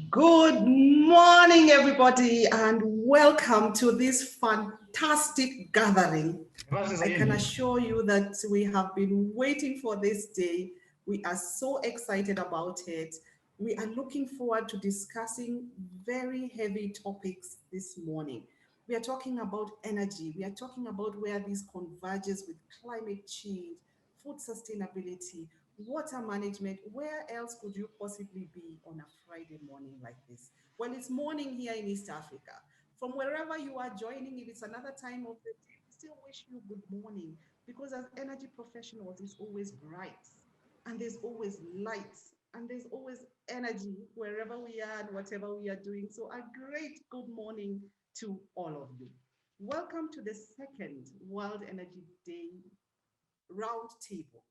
Good morning, everybody, and welcome to this fantastic gathering. I can assure you that we have been waiting for this day. We are so excited about it. We are looking forward to discussing very heavy topics this morning. We are talking about energy. We are talking about where this converges with climate change, food sustainability, water management. Where else could you possibly be on a Friday morning like this? Well, it's morning here in East Africa. From wherever you are joining, if it's another time of the day, we still wish you good morning, because as energy professionals, it's always bright and there's always lights and there's always energy wherever we are and whatever we are doing. So a great good morning to all of you. Welcome to the second World Energy Day roundtable.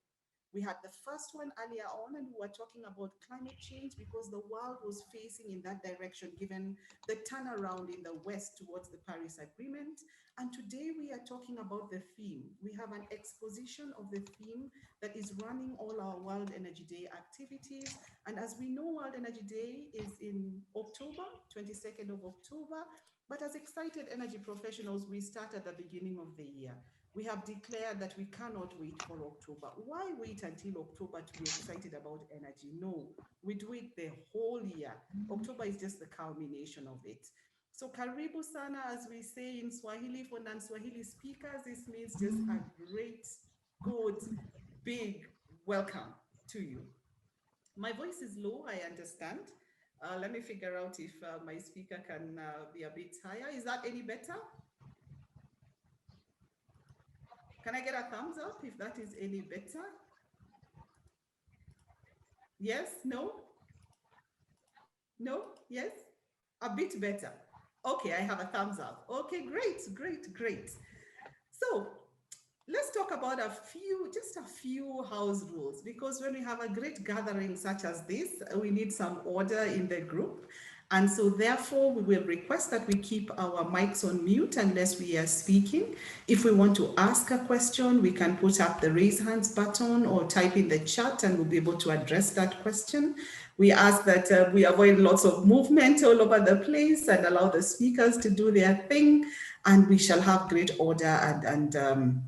We had the first one earlier on, and we were talking about climate change because the world was facing in that direction given the turnaround in the West towards the Paris Agreement. And today we are talking about the theme. We have an exposition of the theme that is running all our World Energy Day activities. And as we know, World Energy Day is in October, 22nd of October. But as excited energy professionals, we start at the beginning of the year. We have declared that we cannot wait for October. Why wait until October to be excited about energy? No, we do it the whole year. October is just the culmination of it. So karibu sana, as we say in Swahili, for non-Swahili speakers, this means just a great, good, big welcome to you. My voice is low, I understand. Let me figure out if my speaker can be a bit higher. Is that any better? Can I get a thumbs up if that is any better? Yes? No? No? Yes? A bit better. Okay, I have a thumbs up. Okay, great, great, great. So let's talk about just a few house rules, because when we have a great gathering such as this, we need some order in the group. And so therefore, we will request that we keep our mics on mute unless we are speaking. If we want to ask a question, we can put up the raise hands button or type in the chat and we'll be able to address that question. We ask that we avoid lots of movement all over the place and allow the speakers to do their thing, and we shall have great order and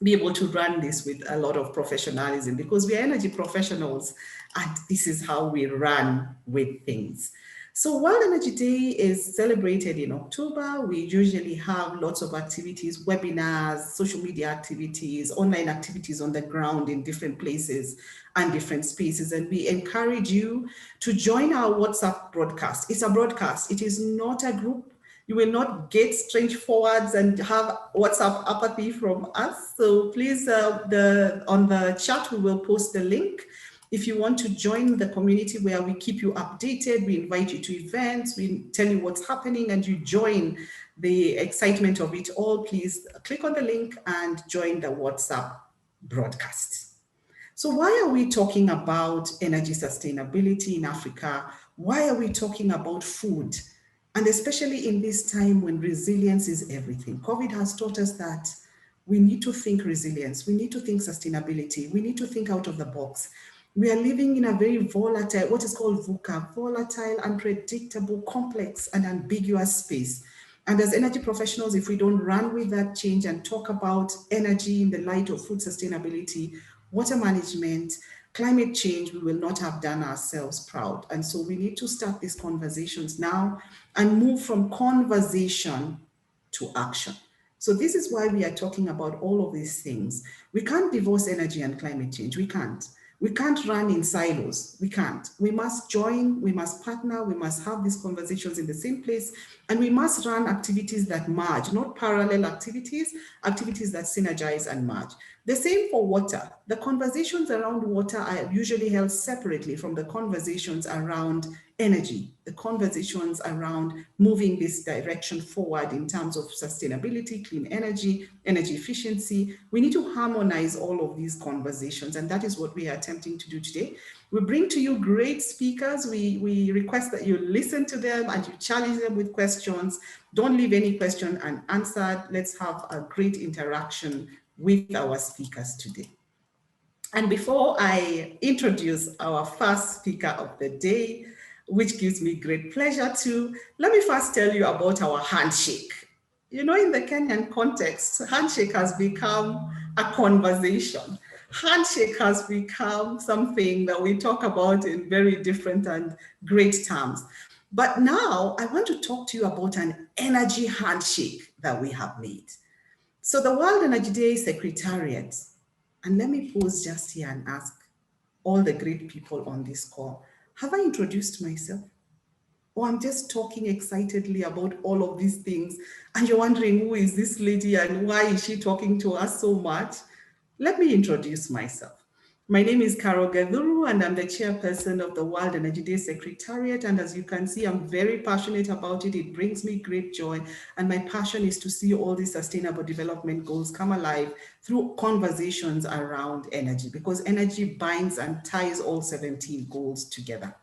be able to run this with a lot of professionalism, because we are energy professionals and this is how we run with things. So World Energy Day is celebrated in October. We usually have lots of activities, webinars, social media activities, online activities on the ground in different places and different spaces. And we encourage you to join our WhatsApp broadcast. It's a broadcast. It is not a group. You will not get strange forwards and have WhatsApp apathy from us. So please, on the chat, we will post the link. If you want to join the community where we keep you updated, we invite you to events, we tell you what's happening, and you join the excitement of it all, please click on the link and join the WhatsApp broadcast. So why are we talking about energy sustainability in Africa? Why are we talking about food? And especially in this time when resilience is everything. COVID has taught us that we need to think resilience, we need to think sustainability, we need to think out of the box. We are living in a very volatile, what is called VUCA, volatile, unpredictable, complex, and ambiguous space. And as energy professionals, if we don't run with that change and talk about energy in the light of food sustainability, water management, climate change, we will not have done ourselves proud. And so we need to start these conversations now and move from conversation to action. So this is why we are talking about all of these things. We can't divorce energy and climate change. We can't. We can't run in silos. We can't. We must join, we must partner, we must have these conversations in the same place, and we must run activities that merge, not parallel activities, activities that synergize and merge. The same for water. The conversations around water are usually held separately from the conversations around energy, the conversations around moving this direction forward in terms of sustainability, clean energy, energy efficiency. We need to harmonize all of these conversations, and that is what we are attempting to do today. We bring to you great speakers. We request that you listen to them and you challenge them with questions. Don't leave any question unanswered. Let's have a great interaction with our speakers today. And before I introduce our first speaker of the day, which gives me great pleasure too. Let me first tell you about our handshake. You know, in the Kenyan context, handshake has become a conversation. Handshake has become something that we talk about in very different and great terms. But now I want to talk to you about an energy handshake that we have made. So the World Energy Day Secretariat, and let me pause just here and ask all the great people on this call, have I introduced myself? Or I'm just talking excitedly about all of these things, and you're wondering, who is this lady and why is she talking to us so much? Let me introduce myself. My name is Carol Gadhuru, and I'm the chairperson of the World Energy Day Secretariat. And as you can see, I'm very passionate about it. It brings me great joy. And my passion is to see all these sustainable development goals come alive through conversations around energy, because energy binds and ties all 17 goals together.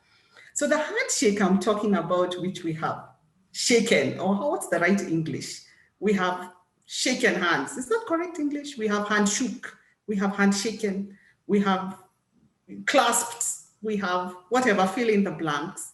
So the handshake I'm talking about, which we have shaken, or what's the right English? We have shaken hands. Is that correct English? We have handshook, we have handshaken, we have clasped, we have whatever, fill in the blanks,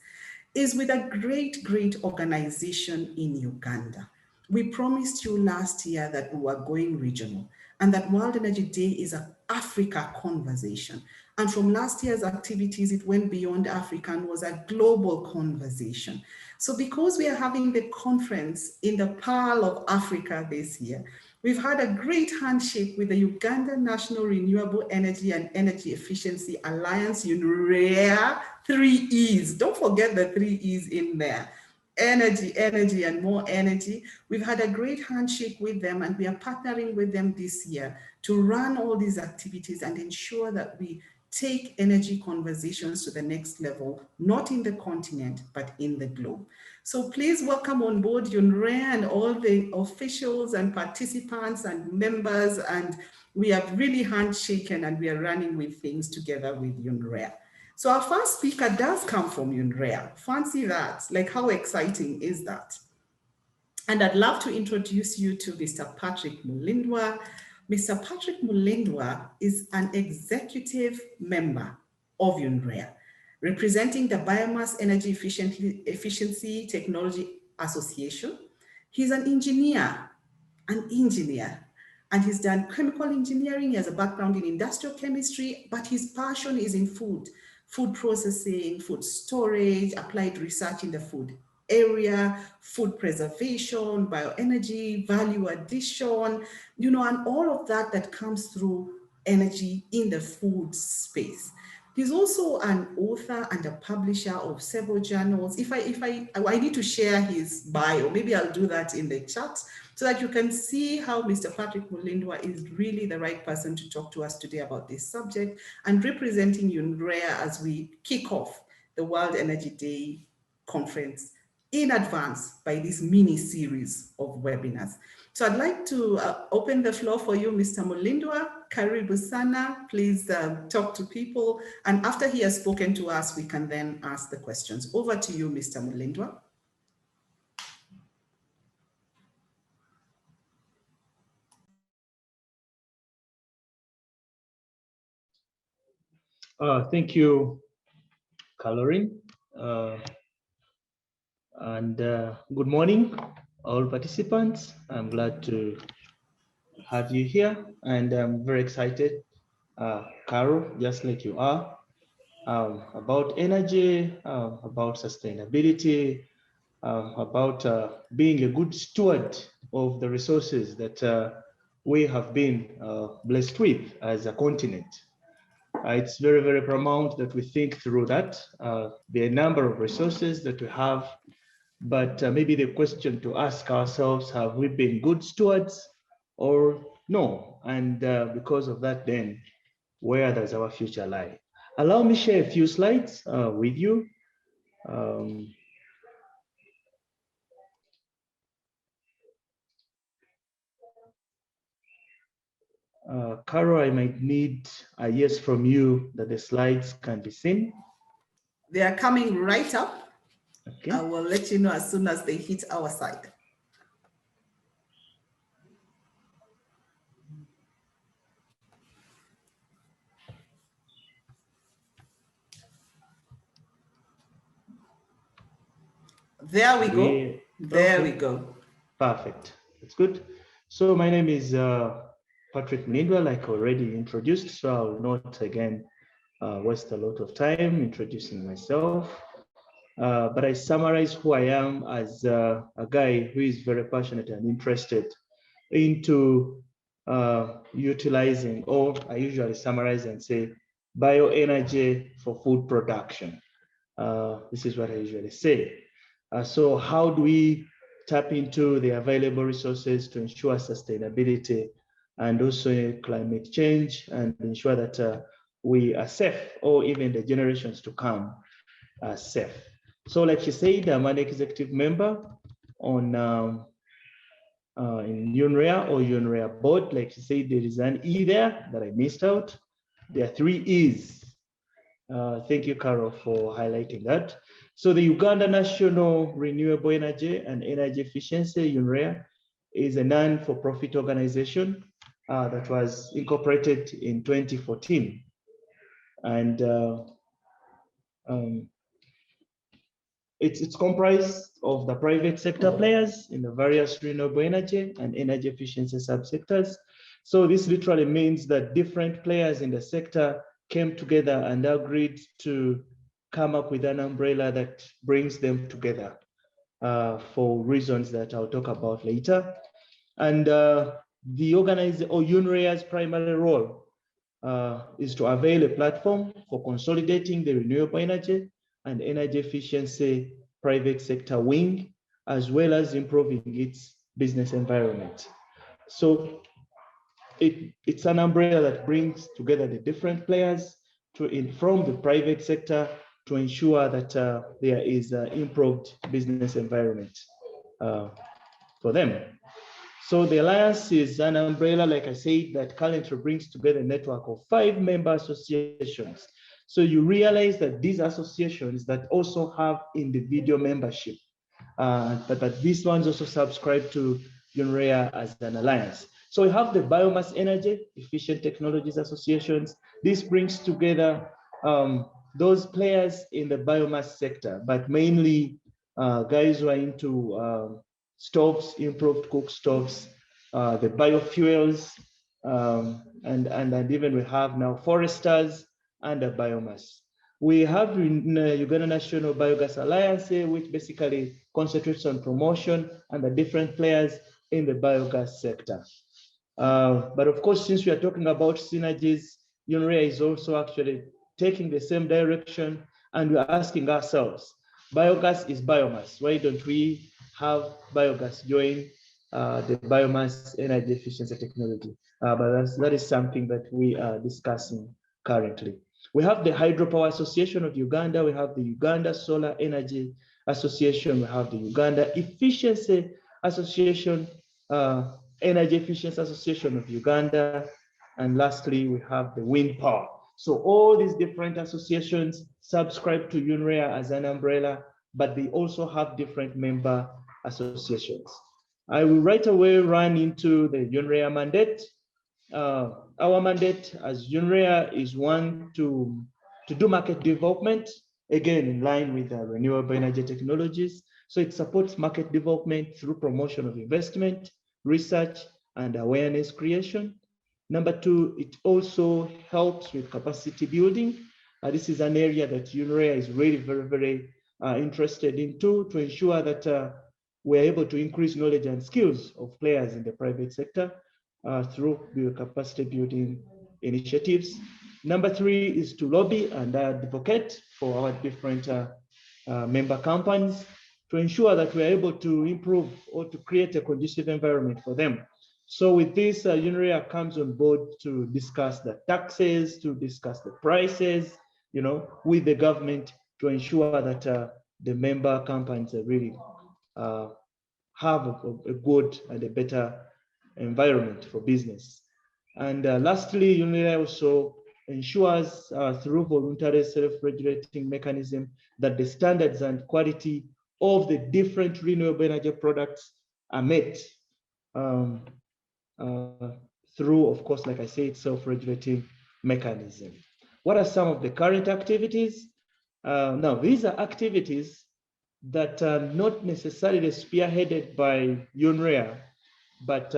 is with a great, great organization in Uganda. We promised you last year that we were going regional, and that World Energy Day is an Africa conversation. And from last year's activities, it went beyond Africa and was a global conversation. So because we are having the conference in the Pearl of Africa this year, we've had a great handshake with the Uganda National Renewable Energy and Energy Efficiency Alliance, UNREEA, 3 E's. Don't forget the 3 E's in there. Energy, energy, and more energy. We've had a great handshake with them, and we are partnering with them this year to run all these activities and ensure that we take energy conversations to the next level, not in the continent, but in the globe. So please welcome on board UNREEA and all the officials and participants and members, and we have really handshaken and we are running with things together with UNREEA. So our first speaker does come from UNREEA. Fancy that, like how exciting is that? And I'd love to introduce you to Mr. Patrick Mulindwa. Mr. Patrick Mulindwa is an executive member of UNREEA, representing the Biomass Energy Efficiency Technology Association. He's an engineer, and he's done chemical engineering. He has a background in industrial chemistry, but his passion is in food processing, food storage, applied research in the food area, food preservation, bioenergy, value addition, you know, and all of that that comes through energy in the food space. He's also an author and a publisher of several journals. I need to share his bio. Maybe I'll do that in the chat so that you can see how Mr. Patrick Mulindwa is really the right person to talk to us today about this subject and representing UNREEA as we kick off the World Energy Day conference in advance by this mini series of webinars. So I'd like to open the floor for you, Mr. Mulindwa. Karibu sana, please talk to people. And after he has spoken to us, we can then ask the questions. Over to you, Mr. Mulindwa. Thank you, Caroline. And good morning, all participants. I'm glad to have you here, and I'm very excited, Carol, just like you are, about energy, about sustainability, about being a good steward of the resources that we have been blessed with as a continent. It's very, very paramount that we think through that. There are a number of resources that we have, but maybe the question to ask ourselves, have we been good stewards or no? And because of that, then where does our future lie? Allow me share a few slides with you. Carol, I might need a yes from you that the slides can be seen. They are coming right up. Okay. I will let you know as soon as they hit our side. There we go. There we go. Perfect. That's good. So my name is Patrick Mulindwa, like already introduced. So I'll not again waste a lot of time introducing myself. But I summarize who I am as a guy who is very passionate and interested into utilizing, or I usually summarize and say, bioenergy for food production. This is what I usually say. So how do we tap into the available resources to ensure sustainability and also climate change and ensure that we are safe, or even the generations to come are safe? So like she said, I'm an executive member on in UNREEA or UNREEA board. Like she said, there is an E there that I missed out. There are 3 E's. Thank you, Carol, for highlighting that. So the Uganda National Renewable Energy and Energy Efficiency, UNREEA, is a non-for-profit organization that was incorporated in 2014. And it's comprised of the private sector players in the various renewable energy and energy efficiency subsectors. So this literally means that different players in the sector came together and agreed to come up with an umbrella that brings them together for reasons that I'll talk about later. And the organization, or UNREEA's primary role is to avail a platform for consolidating the renewable energy and energy efficiency private sector wing, as well as improving its business environment. So it's an umbrella that brings together the different players from the private sector to ensure that there is an improved business environment for them. So the Alliance is an umbrella, like I said, that currently brings together a network of 5 member associations. So you realize that these associations that also have individual membership, but these ones also subscribe to UNREEA as an alliance. So we have the Biomass Energy Efficient Technologies Associations. This brings together those players in the biomass sector, but mainly guys who are into stoves, improved cook stoves, the biofuels, and even we have now foresters and the biomass. We have Uganda National Biogas Alliance, which basically concentrates on promotion and the different players in the biogas sector. But of course, since we are talking about synergies, UNREEA is also actually taking the same direction, and we're asking ourselves, biogas is biomass. Why don't we have biogas join the biomass energy efficiency technology? But that is something that we are discussing currently. We have the Hydropower Association of Uganda. We have the Uganda Solar Energy Association. We have the Uganda Efficiency Association, Energy Efficiency Association of Uganda. And lastly, we have the Wind Power. So all these different associations subscribe to UNREEA as an umbrella, but they also have different member associations. I will right away run into the UNREEA mandate. Our mandate as UNREEA is one to do market development, again, in line with renewable energy technologies. So it supports market development through promotion of investment, research, and awareness creation. Number 2, it also helps with capacity building. This is an area that UNREEA is really very interested in to ensure that we're able to increase knowledge and skills of players in the private sector through the capacity building initiatives. Number 3 is to lobby and advocate for our different member companies to ensure that we're able to improve or to create a conducive environment for them. So with this, UNREEA comes on board to discuss the taxes, to discuss the prices, with the government to ensure that the member companies really have a good and a better environment for business. And lastly, UNREEA also ensures through voluntary self-regulating mechanism that the standards and quality of the different renewable energy products are met through, of course, like I said, self-regulating mechanism. What are some of the current activities? Now, these are activities that are not necessarily spearheaded by UNREEA, but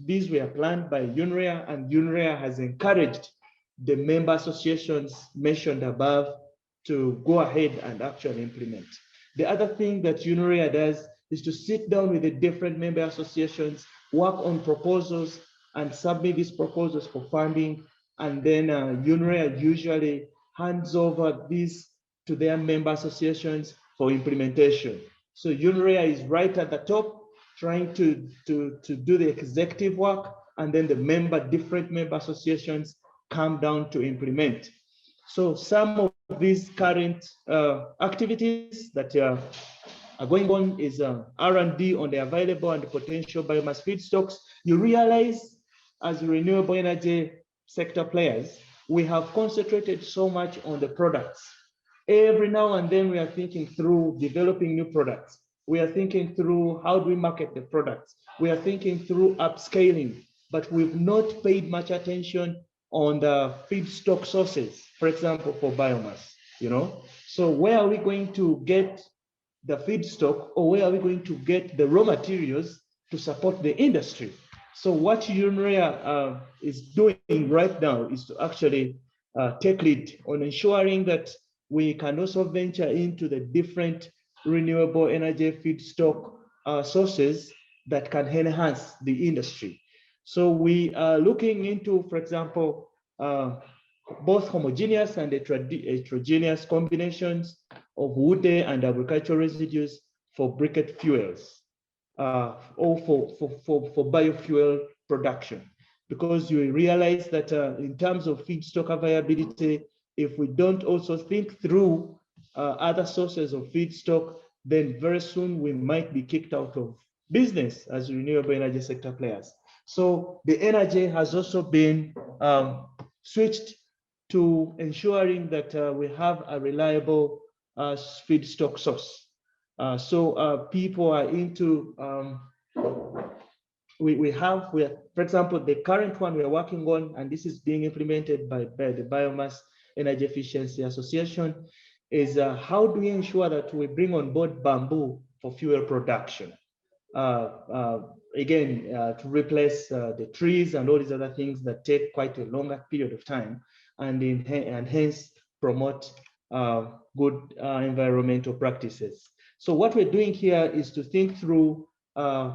these were planned by UNREEA, and UNREEA has encouraged the member associations mentioned above to go ahead and actually implement. The other thing that UNREEA does is to sit down with the different member associations, work on proposals, and submit these proposals for funding. And then UNREEA usually hands over these to their member associations for implementation. So UNREEA is right at the top, trying to do the executive work, and then the different member associations come down to implement. So some of these current activities that are going on is R&D on the available and potential biomass feedstocks. You realize, as renewable energy sector players, we have concentrated so much on the products. Every now and then we are thinking through developing new products. We are thinking through how do we market the products. We are thinking through upscaling, but we've not paid much attention on the feedstock sources, for example, for biomass, you know? So where are we going to get the feedstock, or where are we going to get the raw materials to support the industry? So what UNREEA is doing right now is to actually take lead on ensuring that we can also venture into the different renewable energy feedstock sources that can enhance the industry. So we are looking into, for example, both homogeneous and heterogeneous combinations of wood and agricultural residues for briquette fuels, or for biofuel production. Because you realize that in terms of feedstock availability, if we don't also think through other sources of feedstock, then very soon we might be kicked out of business as renewable energy sector players. So the energy has also been switched to ensuring that we have a reliable feedstock source. So people are into, for example, the current one we're working on, and this is being implemented by the Biomass Energy Efficiency Association, is how do we ensure that we bring on board bamboo for fuel production? Again, to replace the trees and all these other things that take quite a longer period of time, and hence promote good environmental practices. So what we're doing here is to think through a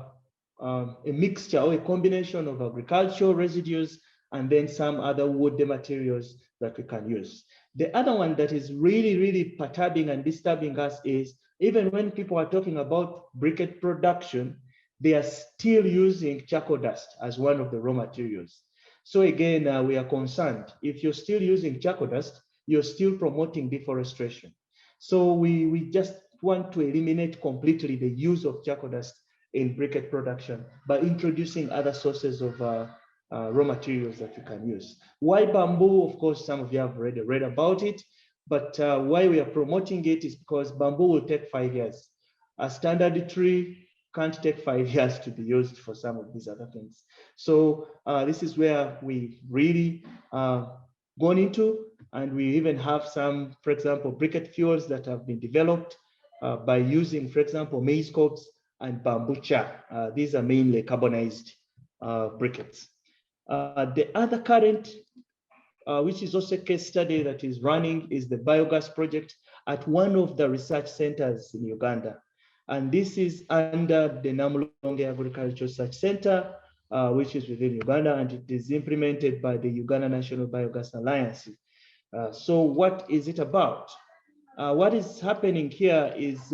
mixture or a combination of agricultural residues and then some other wood materials that we can use. The other one that is really, really perturbing and disturbing us is, even when people are talking about briquette production, they are still using charcoal dust as one of the raw materials. So again, we are concerned. If you're still using charcoal dust, you're still promoting deforestation. So we just want to eliminate completely the use of charcoal dust in briquette production by introducing other sources of raw materials that you can use. Why bamboo? Of course, some of you have already read about it, but why we are promoting it is because bamboo will take 5 years. A standard tree can't take 5 years to be used for some of these other things. So this is where we really gone into, and we even have some, for example, briquette fuels that have been developed by using, for example, maize cobs and bambucha. These are mainly carbonized briquettes. The other current, which is also a case study that is running, is the biogas project at one of the research centers in Uganda. And this is under the Namulonge Agricultural Research Center, which is within Uganda, and it is implemented by the Uganda National Biogas Alliance. So what is it about? What is happening here is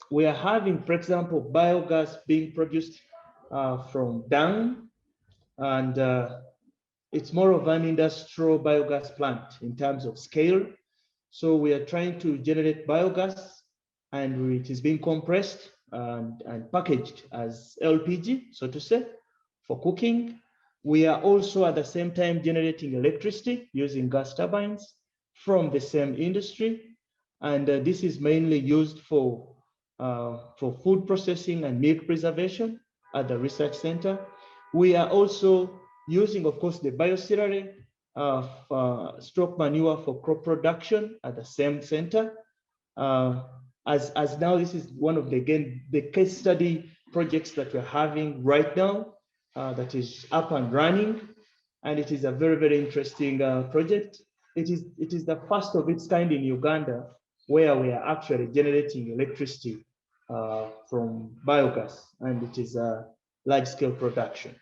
we are having, for example, biogas being produced from dung, and it's more of an industrial biogas plant in terms of scale. So we are trying to generate biogas, and it is being compressed and packaged as LPG, so to say, for cooking. We are also at the same time generating electricity using gas turbines from the same industry. And this is mainly used for food processing and milk preservation at the research center. We are also using, of course, the bioslurry stroke manure for crop production at the same center. As now this is one of the case study projects that we're having right now that is up and running, and it is a very, very interesting project. It is the first of its kind in Uganda, where we are actually generating electricity from biogas, and it is a large-scale production.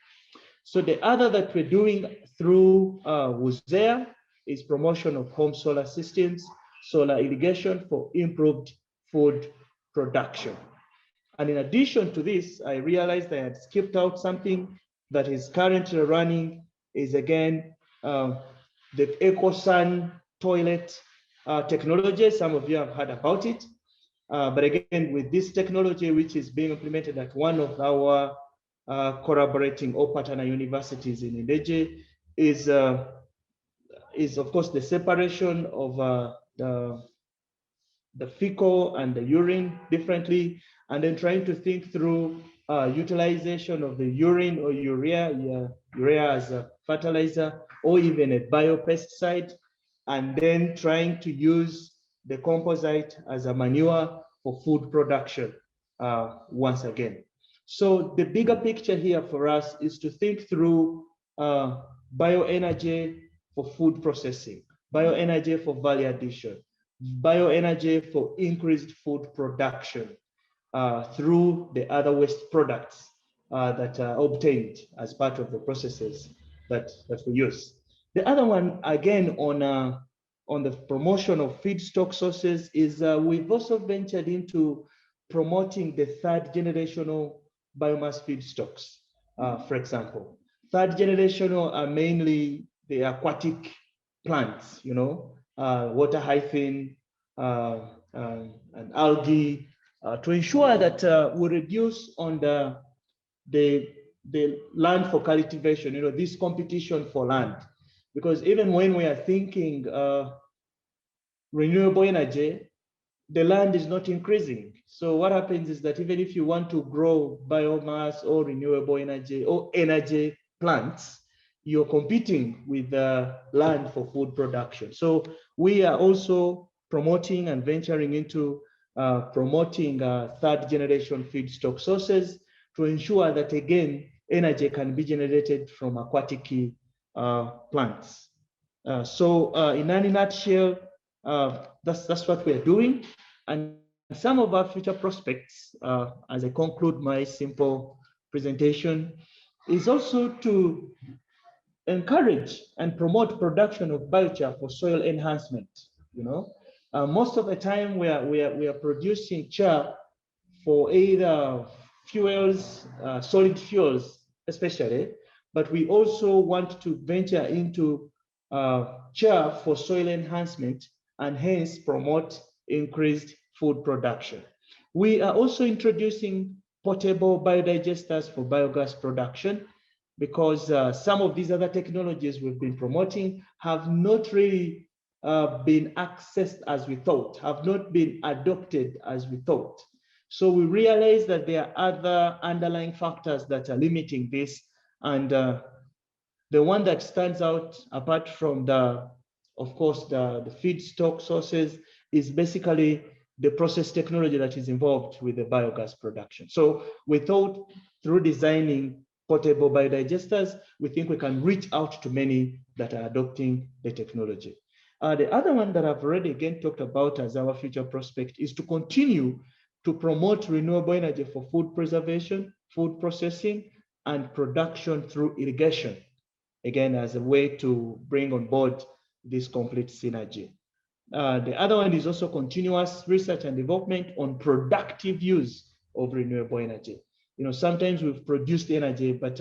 So the other that we're doing through UNREEEA is promotion of home solar systems, solar irrigation for improved food production. And in addition to this, I realized I had skipped out something that is currently running is again the EcoSun toilet technology. Some of you have heard about it. But again, with this technology, which is being implemented at one of our collaborating or partner universities in Indeje, is of course the separation of the fecal and the urine differently, and then trying to think through utilization of the urine or urea as a fertilizer or even a biopesticide, and then trying to use the composite as a manure for food production once again. So the bigger picture here for us is to think through bioenergy for food processing, bioenergy for value addition, bioenergy for increased food production through the other waste products that are obtained as part of the processes that we use. The other one, again, on the promotion of feedstock sources is we've also ventured into promoting the third generational biomass feedstocks. For example, third generational are mainly the aquatic plants, you know, water hyphae and algae, to ensure that we reduce on the land for cultivation, you know, this competition for land. Because even when we are thinking renewable energy, the land is not increasing. So what happens is that even if you want to grow biomass or renewable energy or energy plants, you're competing with the land for food production. So we are also promoting and venturing into promoting third generation feedstock sources to ensure that, again, energy can be generated from aquatic plants. So in a nutshell, that's what we're doing. And some of our future prospects, as I conclude my simple presentation, is also to encourage and promote production of biochar for soil enhancement. You know, most of the time we are producing char for either fuels, solid fuels especially, but we also want to venture into char for soil enhancement and hence promote increased food production. We are also introducing portable biodigesters for biogas production, because some of these other technologies we've been promoting have not really been accessed as we thought, have not been adopted as we thought. So we realize that there are other underlying factors that are limiting this. And the one that stands out, apart from of course, the feedstock sources, is basically the process technology that is involved with the biogas production. So we thought through designing portable biodigesters, we think we can reach out to many that are adopting the technology. The other one that I've already again talked about as our future prospect is to continue to promote renewable energy for food preservation, food processing, and production through irrigation, again, as a way to bring on board this complete synergy. The other one is also continuous research and development on productive use of renewable energy. You know, sometimes we've produced energy, but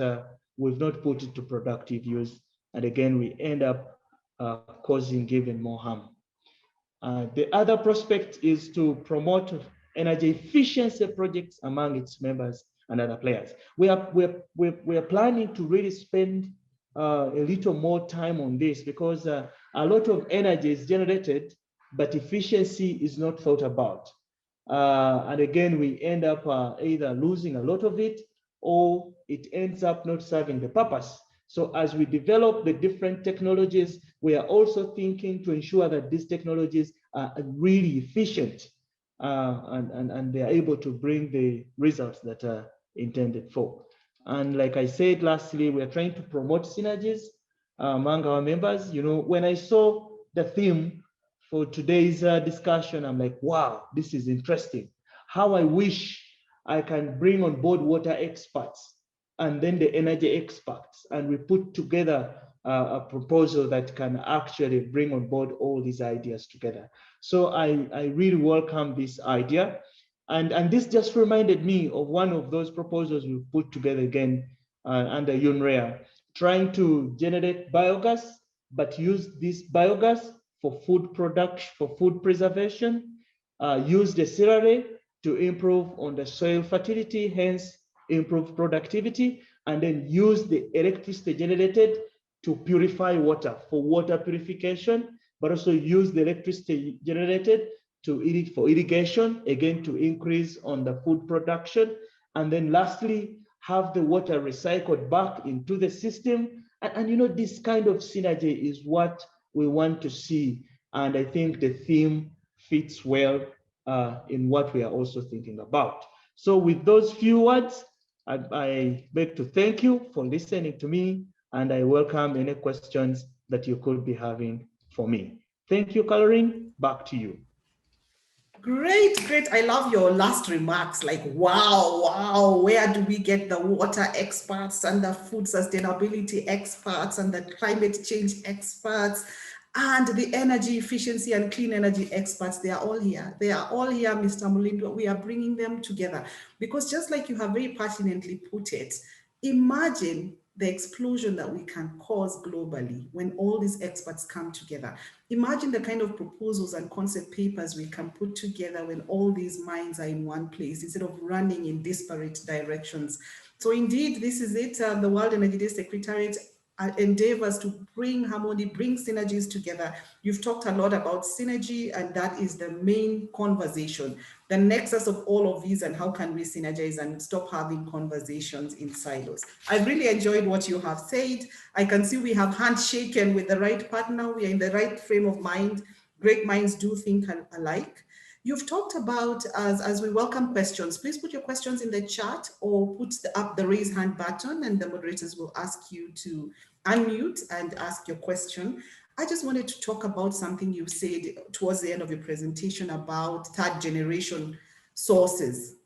we've not put it to productive use. And again, we end up causing even more harm. The other prospect is to promote energy efficiency projects among its members and other players. We are planning to really spend a little more time on this, because a lot of energy is generated, but efficiency is not thought about. And again, we end up either losing a lot of it, or it ends up not serving the purpose. So as we develop the different technologies, we are also thinking to ensure that these technologies are really efficient and they are able to bring the results that are intended for. And like I said, lastly, we are trying to promote synergies among our members. You know, when I saw the theme for today's discussion, I'm like, wow, this is interesting. How I wish I can bring on board water experts and then the energy experts, and we put together a proposal that can actually bring on board all these ideas together. So I really welcome this idea. And this just reminded me of one of those proposals we put together again under UNREEEA, trying to generate biogas, but use this biogas for food production, for food preservation, use the slurry to improve on the soil fertility, hence improve productivity, and then use the electricity generated to purify water for water purification, but also use the electricity generated for irrigation, again, to increase on the food production. And then lastly, have the water recycled back into the system. And you know, this kind of synergy is what we want to see. And I think the theme fits well in what we are also thinking about. So with those few words, I beg to thank you for listening to me, and I welcome any questions that you could be having for me. Thank you, Caroline. Back to you. Great, great. I love your last remarks. Like, wow, where do we get the water experts and the food sustainability experts and the climate change experts and the energy efficiency and clean energy experts? They are all here. They are all here, Mr. Mulindwa. We are bringing them together because just like you have very pertinently put it, imagine the explosion that we can cause globally when all these experts come together. Imagine the kind of proposals and concept papers we can put together when all these minds are in one place instead of running in disparate directions. So indeed, this is it. The World Energy Day Secretariat endeavors to bring harmony, bring synergies together. You've talked a lot about synergy, and that is the main conversation, the nexus of all of these, and how can we synergize and stop having conversations in silos. I've really enjoyed what you have said. I can see we have handshaken with the right partner. We are in the right frame of mind. Great minds do think alike. You've talked about, as we welcome questions, please put your questions in the chat or put up the raise hand button and the moderators will ask you to unmute and ask your question. I just wanted to talk about something you said towards the end of your presentation about third generation sources.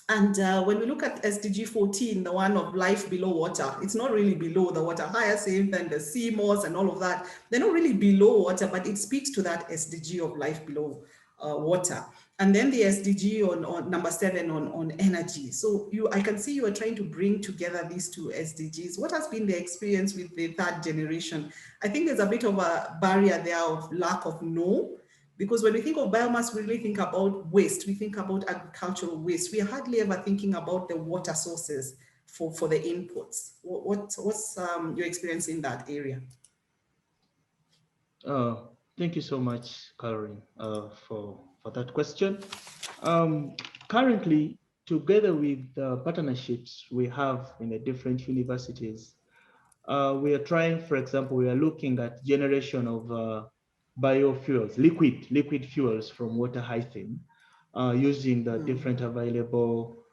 And when we look at SDG 14, the one of life below water, it's not really below the water, higher safe than the sea moss and all of that. They're not really below water, but it speaks to that SDG of life below water. And then the SDG on number 7 on energy. So I can see you are trying to bring together these two SDGs. What has been the experience with the third generation? I think there's a bit of a barrier there of lack of know. Because when we think of biomass, we really think about waste. We think about agricultural waste. We are hardly ever thinking about the water sources for the inputs. What's your experience in that area? Thank you so much, Caroline, for that question. Currently, together with the partnerships we have in the different universities, we are trying, for example, we are looking at generation of biofuels, liquid fuels from water hyphene, using the different available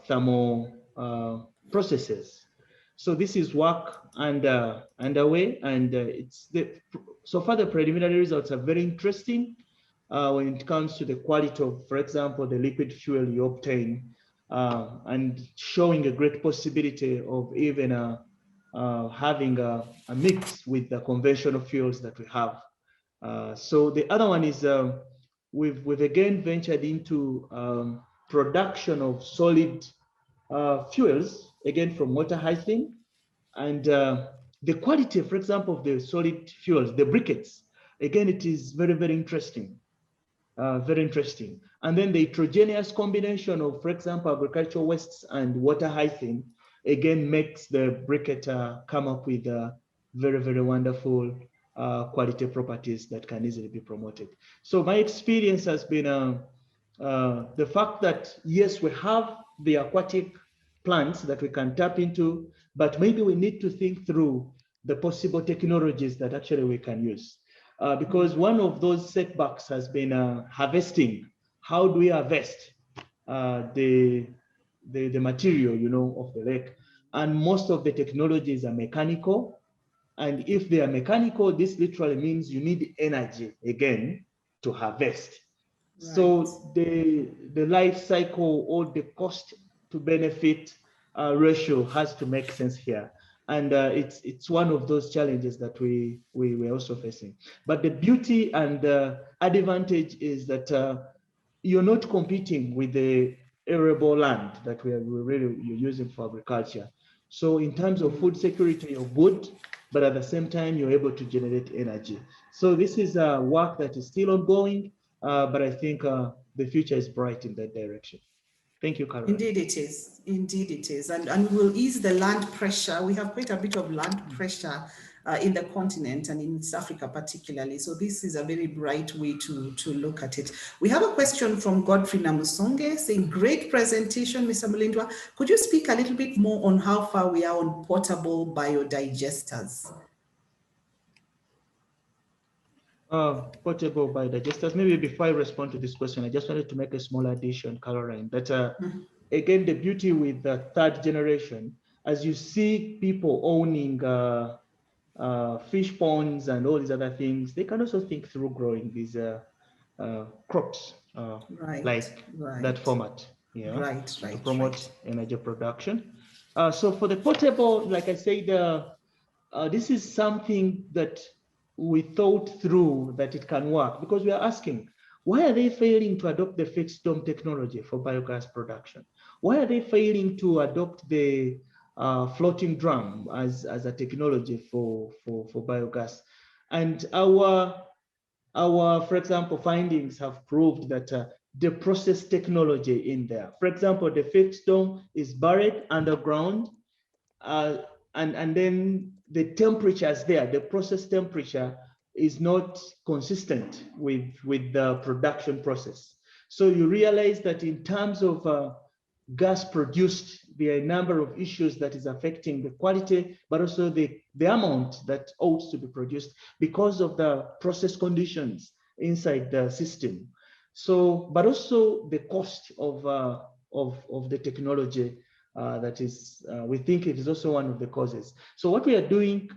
thermal processes. So this is work underway, and so far the preliminary results are very interesting when it comes to the quality of, for example, the liquid fuel you obtain, and showing a great possibility of even having a mix with the conventional fuels that we have. So the other one is we've again ventured into production of solid fuels, again from water hyphene, and the quality, for example, of the solid fuels, the briquettes, again, it is very, very interesting. Very interesting. And then the heterogeneous combination of, for example, agricultural wastes and water hyphene, again, makes the briquette come up with very, very wonderful quality properties that can easily be promoted. So my experience has been the fact that, yes, we have the aquatic plants that we can tap into, but maybe we need to think through the possible technologies that actually we can use. Because one of those setbacks has been harvesting. How do we harvest the material, of the lake? And most of the technologies are mechanical. And if they are mechanical, this literally means you need energy again to harvest. Right. So the life cycle or the cost to benefit ratio has to make sense here. And it's one of those challenges that we're also facing. But the beauty and the advantage is that you're not competing with the arable land that you're using for agriculture. So in terms of food security, you're good, but at the same time, you're able to generate energy. So this is work that is still ongoing, but I think the future is bright in that direction. Thank you, Caroline. Indeed it is. Indeed it is. And we'll ease the land pressure. We have quite a bit of land pressure in the continent and in East Africa particularly. So this is a very bright way to look at it. We have a question from Godfrey Namusonge saying, great presentation, Mr. Mulindwa. Could you speak a little bit more on how far we are on portable biodigesters? Portable biodigesters. Maybe before I respond to this question, I just wanted to make a small addition, Caroline, that again, the beauty with the third generation, as you see people owning fish ponds and all these other things, they can also think through growing these crops like that format, to promote energy production. So for the portable, like I said, this is something that we thought through that it can work, because we are asking, why are they failing to adopt the fixed dome technology for biogas production? Why are they failing to adopt the floating drum as a technology for biogas? And our, for example, findings have proved that the process technology in there, for example, the fixed dome is buried underground, and then the temperatures there, the process temperature is not consistent with the production process. So you realize that in terms of gas produced, there are a number of issues that is affecting the quality, but also the amount that ought to be produced because of the process conditions inside the system. So, but also the cost of the technology that is, we think it is also one of the causes. So what we are doing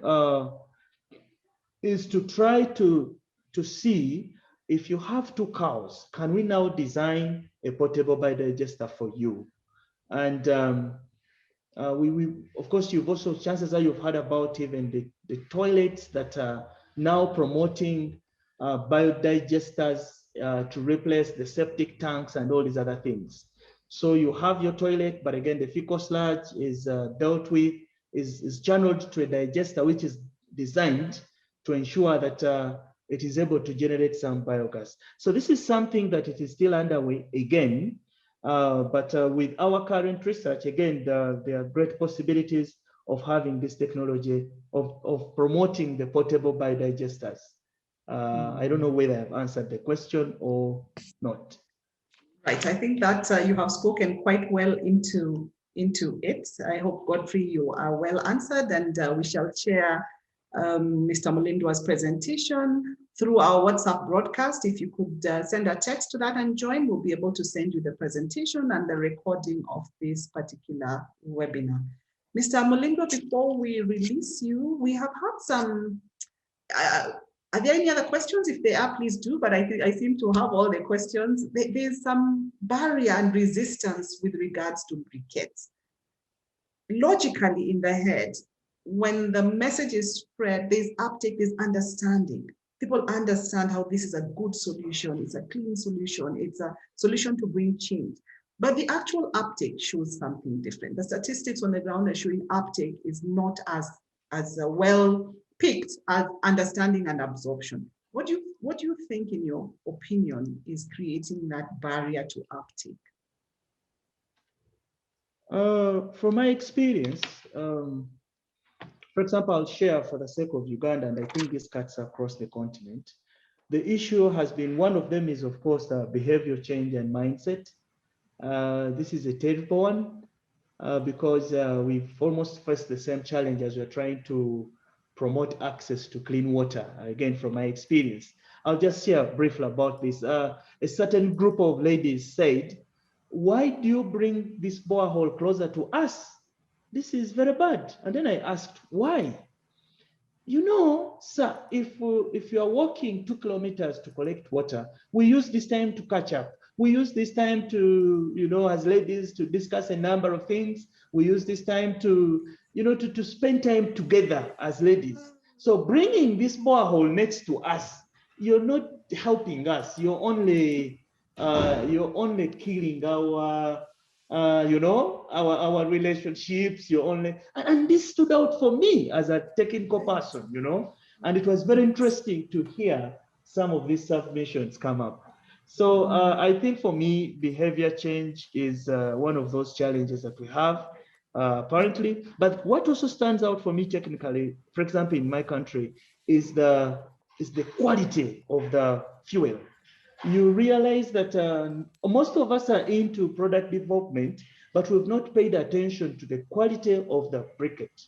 is to try to see if you have 2 cows, can we now design a portable biodigester for you? And we of course, you've also, chances are you've heard about even the toilets that are now promoting biodigesters to replace the septic tanks and all these other things. So you have your toilet, but again, the fecal sludge is dealt with, is channeled to a digester, which is designed to ensure that it is able to generate some biogas. So this is something that it is still underway again, but with our current research, again, there are great possibilities of having this technology of promoting the portable biodigesters. I don't know whether I've answered the question or not. Right, I think that you have spoken quite well into it. I hope, Godfrey, you are well answered, and we shall share Mr. Mulindwa's presentation through our WhatsApp broadcast. If you could send a text to that and join, we'll be able to send you the presentation and the recording of this particular webinar. Mr. Mulindwa, before we release you, we have had some, are there any other questions? If there are, please do, but I seem to have all the questions. There's some barrier and resistance with regards to briquettes. Logically in the head, when the message is spread, there's uptake, there's understanding. People understand how this is a good solution, it's a clean solution, it's a solution to bring change. But the actual uptake shows something different. The statistics on the ground are showing uptake is not as well picked as understanding and absorption. What do you think, in your opinion, is creating that barrier to uptake? From my experience, for example, I'll share for the sake of Uganda, and I think this cuts across the continent. The issue has been, one of them is, of course, behavior change and mindset. This is a terrible one. because we've almost faced the same challenge as we're trying to promote access to clean water, again, from my experience. I'll just share briefly about this. A certain group of ladies said, why do you bring this borehole closer to us? This is very bad. And then I asked, why? You know, sir, if you are walking 2 kilometers to collect water, we use this time to catch up. We use this time to, you know, as ladies, to discuss a number of things. We use this time to, you know, to spend time together as ladies. So bringing this borehole next to us, you're not helping us. You're only killing our you know, our relationships, and this stood out for me as a technical person, you know, and it was very interesting to hear some of these submissions come up. So I think for me, behavior change is one of those challenges that we have apparently, but what also stands out for me technically, for example, in my country, is the quality of the fuel. You realize that most of us are into product development, but we've not paid attention to the quality of the briquette.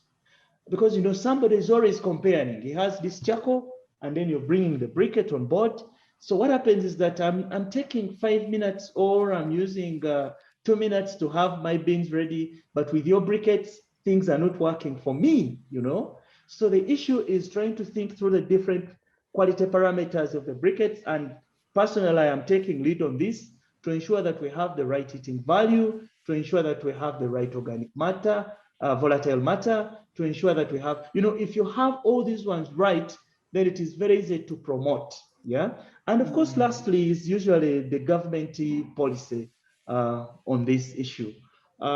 Because, you know, somebody is always comparing. He has this charcoal, and then you're bringing the briquette on board. So what happens is that I'm taking 5 minutes, or I'm using 2 minutes to have my beans ready, but with your briquettes, things are not working for me, you know? So the issue is trying to think through the different quality parameters of the briquettes, and personally, I am taking lead on this to ensure that we have the right heating value, to ensure that we have the right organic matter, volatile matter, to ensure that we have, you know, if you have all these ones right, then it is very easy to promote, yeah? And of course, lastly, is usually the government policy on this issue.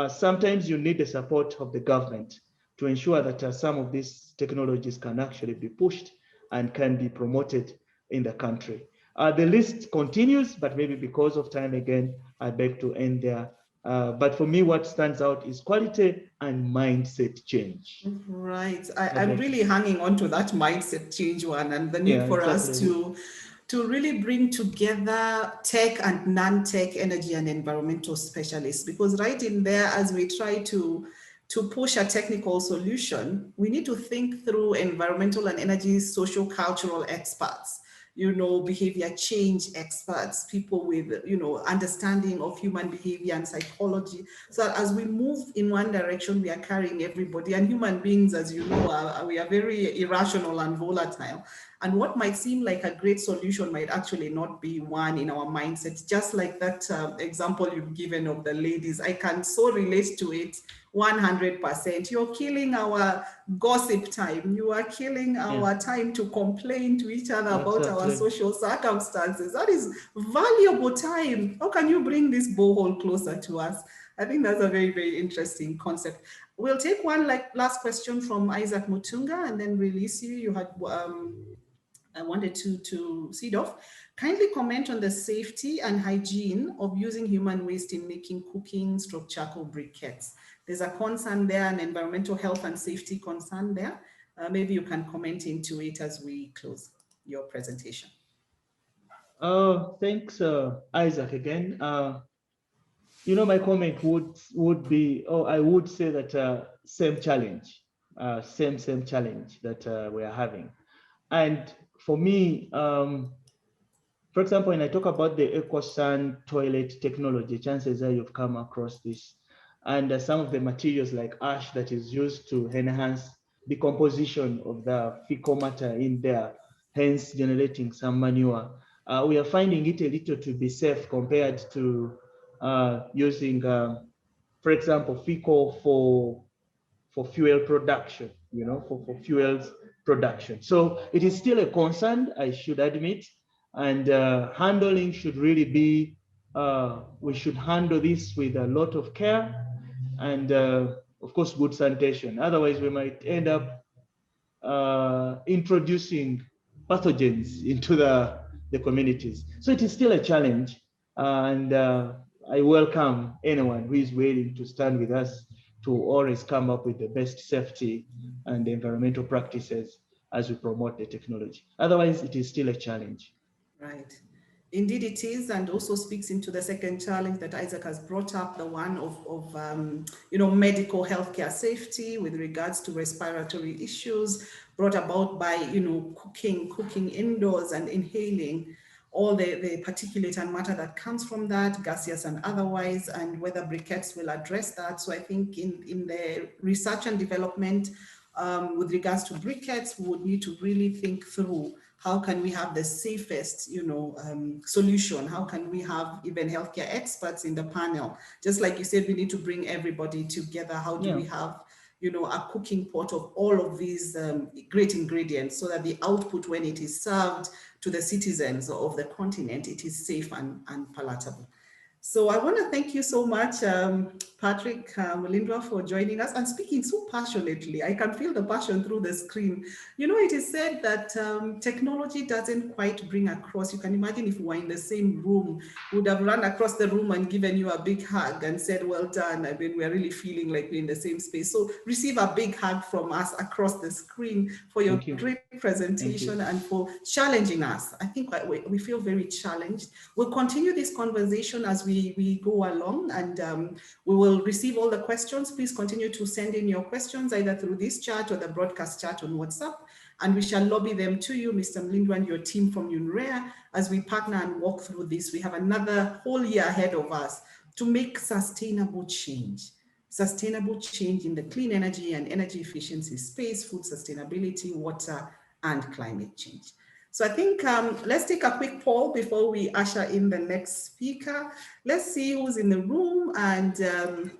Sometimes you need the support of the government to ensure that some of these technologies can actually be pushed and can be promoted in the country. The list continues, but maybe because of time again, I beg to end there. But for me, what stands out is quality and mindset change. Right. I'm really hanging on to that mindset change one, and the need for us to really bring together tech and non-tech energy and environmental specialists, because right in there, as we try to push a technical solution, we need to think through environmental and energy socio-cultural experts, you know, behavior change experts, people with, you know, understanding of human behavior and psychology. So that as we move in one direction, we are carrying everybody. And human beings, as you know, we are very irrational and volatile. And what might seem like a great solution might actually not be one in our mindset. Just like that example you've given of the ladies, I can so relate to it 100%. You're killing our gossip time. You are killing our time to complain to each other about our social circumstances. That is valuable time. How can you bring this borehole closer to us? I think that's a very, very interesting concept. We'll take one last question from Isaac Mutunga and then release you. You had I wanted to seed off. Kindly comment on the safety and hygiene of using human waste in making cooking / charcoal briquettes. There's a concern there, an environmental health and safety concern there. Maybe you can comment into it as we close your presentation. Thanks, Isaac, again. You know, my comment would be, I would say that same challenge, same challenge that we are having. And for me, for example, when I talk about the EcoSan toilet technology, chances are you've come across this. And some of the materials like ash that is used to enhance the composition of the fecal matter in there, hence generating some manure. We are finding it a little to be safe compared to using, for example, fecal for fuel production, you know, for fuels production. So it is still a concern, I should admit, and handling should really be, we should handle this with a lot of care and of course, good sanitation. Otherwise, we might end up introducing pathogens into the communities. So it is still a challenge, and I welcome anyone who is willing to stand with us to always come up with the best safety and environmental practices as we promote the technology. Otherwise, it is still a challenge. Right. Indeed it is, and also speaks into the second challenge that Isaac has brought up, the one of medical healthcare safety with regards to respiratory issues brought about by, cooking indoors and inhaling all the particulate and matter that comes from that, gaseous and otherwise, and whether briquettes will address that. So I think in the research and development with regards to briquettes, we would need to really think through how can we have the safest, solution? How can we have even healthcare experts in the panel? Just like you said, we need to bring everybody together. How do we have, a cooking pot of all of these great ingredients so that the output, when it is served to the citizens of the continent, it is safe and palatable. So I want to thank you so much, Patrick Mulindwa, for joining us and speaking so passionately. I can feel the passion through the screen. It is said that technology doesn't quite bring across. You can imagine if we were in the same room, we would have run across the room and given you a big hug and said, well done. I mean, we're really feeling like we're in the same space. So receive a big hug from us across the screen for your great presentation and for challenging us. I think we feel very challenged. We'll continue this conversation as we go along, and we will receive all the questions. Please continue to send in your questions either through this chat or the broadcast chat on WhatsApp, and we shall lobby them to you, Mr. Mulindwa, and your team from UNREEEA, as we partner and walk through this. We have another whole year ahead of us to make sustainable change in the clean energy and energy efficiency space, food sustainability, water, and climate change. So I think let's take a quick poll before we usher in the next speaker. Let's see who's in the room and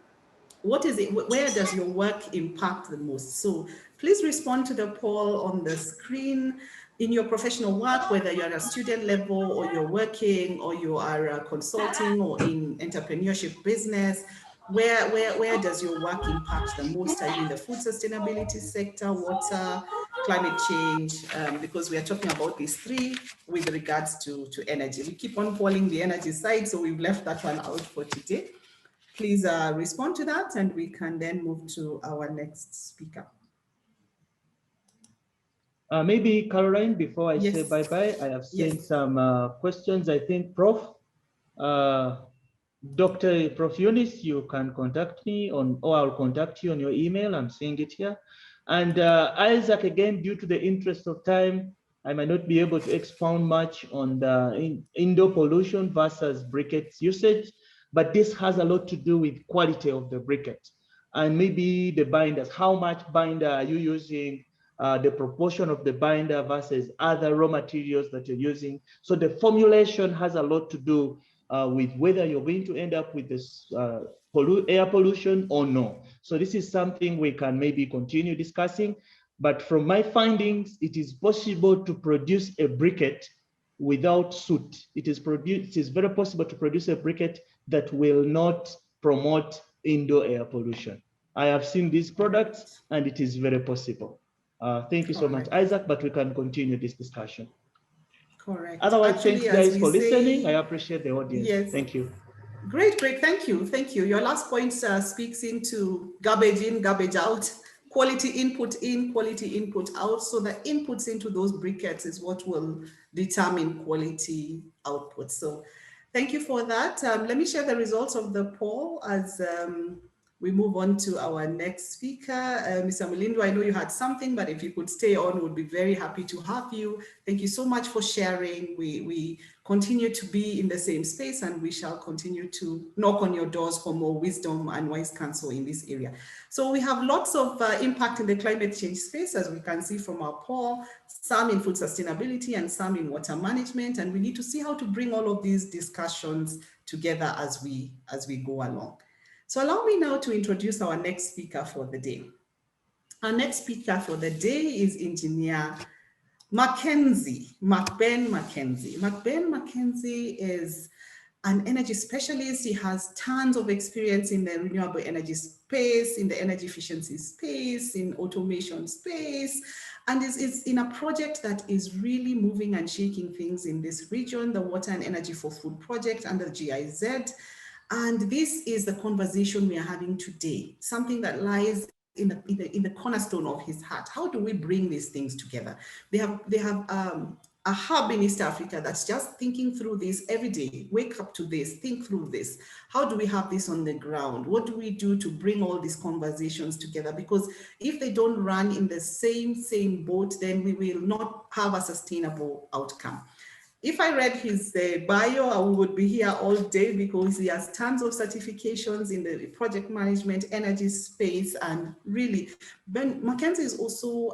what is it, where does your work impact the most? So please respond to the poll on the screen. In your professional work, whether you're at a student level or you're working or you are consulting or in entrepreneurship business, where does your work impact the most? Are you in the food sustainability sector, water, climate change? Because we are talking about these three with regards to energy. We keep on polling the energy side, so we've left that one out for today. Please respond to that, and we can then move to our next speaker. Maybe Caroline, before I say bye-bye, I have seen some questions. I think Prof. Prof. Eunice, you can contact me on, or I'll contact you on your email. I'm seeing it here. And Isaac, again, due to the interest of time, I might not be able to expound much on the indoor pollution versus briquettes usage, but this has a lot to do with quality of the briquette and maybe the binders. How much binder are you using? The proportion of the binder versus other raw materials that you're using. So the formulation has a lot to do with whether you're going to end up with this air pollution or no. So this is something we can maybe continue discussing. But from my findings, it is possible to produce a briquette without soot. It is very possible to produce a briquette that will not promote indoor air pollution. I have seen these products and it is very possible. Thank you so much, Isaac, but we can continue this discussion. Correct. Otherwise, thanks guys for listening. I appreciate the audience. Yes. Thank you. Great. Thank you. Your last point speaks into garbage in, garbage out, quality input in, quality input out. So the inputs into those briquettes is what will determine quality output. So thank you for that. Let me share the results of the poll as we move on to our next speaker. Mr. Mulindwa, I know you had something, but if you could stay on, we'd be very happy to have you. Thank you so much for sharing. We continue to be in the same space, and we shall continue to knock on your doors for more wisdom and wise counsel in this area. So we have lots of impact in the climate change space, as we can see from our poll, some in food sustainability and some in water management. And we need to see how to bring all of these discussions together as we go along. So allow me now to introduce our next speaker for the day. Our next speaker for the day is Engineer Macben Makenzi. Macben Makenzi is an energy specialist. He has tons of experience in the renewable energy space, in the energy efficiency space, in automation space, and is in a project that is really moving and shaking things in this region, the Water and Energy for Food project under GIZ. And this is the conversation we are having today, something that lies in the cornerstone of his heart. How do we bring these things together? They have a hub in East Africa that's just thinking through this every day. Wake up to this, think through this. How do we have this on the ground? What do we do to bring all these conversations together? Because if they don't run in the same boat, then we will not have a sustainable outcome. If I read his bio, I would be here all day because he has tons of certifications in the project management, energy space, and really, Makenzi is also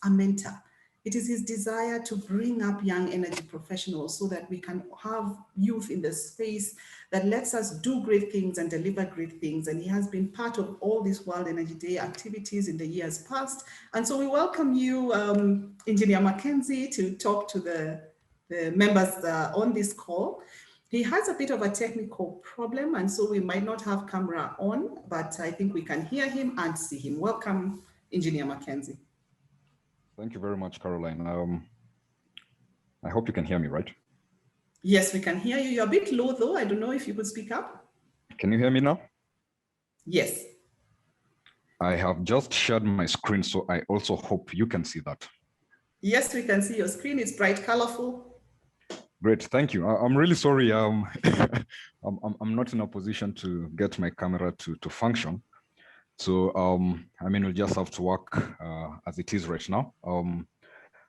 a mentor. It is his desire to bring up young energy professionals so that we can have youth in the space that lets us do great things and deliver great things. And he has been part of all these World Energy Day activities in the years past. And so we welcome you, Engineer Makenzi, to talk to the members on this call. He has a bit of a technical problem, and so we might not have camera on, but I think we can hear him and see him. Welcome, Engineer Makenzi. Thank you very much, Caroline. I hope you can hear me, right? Yes, we can hear you. You're a bit low, though. I don't know if you could speak up. Can you hear me now? Yes. I have just shared my screen, so I also hope you can see that. Yes, we can see your screen. It's bright, colorful. Great, thank you. I'm really sorry. I'm not in a position to get my camera to function. So, I mean, we'll just have to work as it is right now.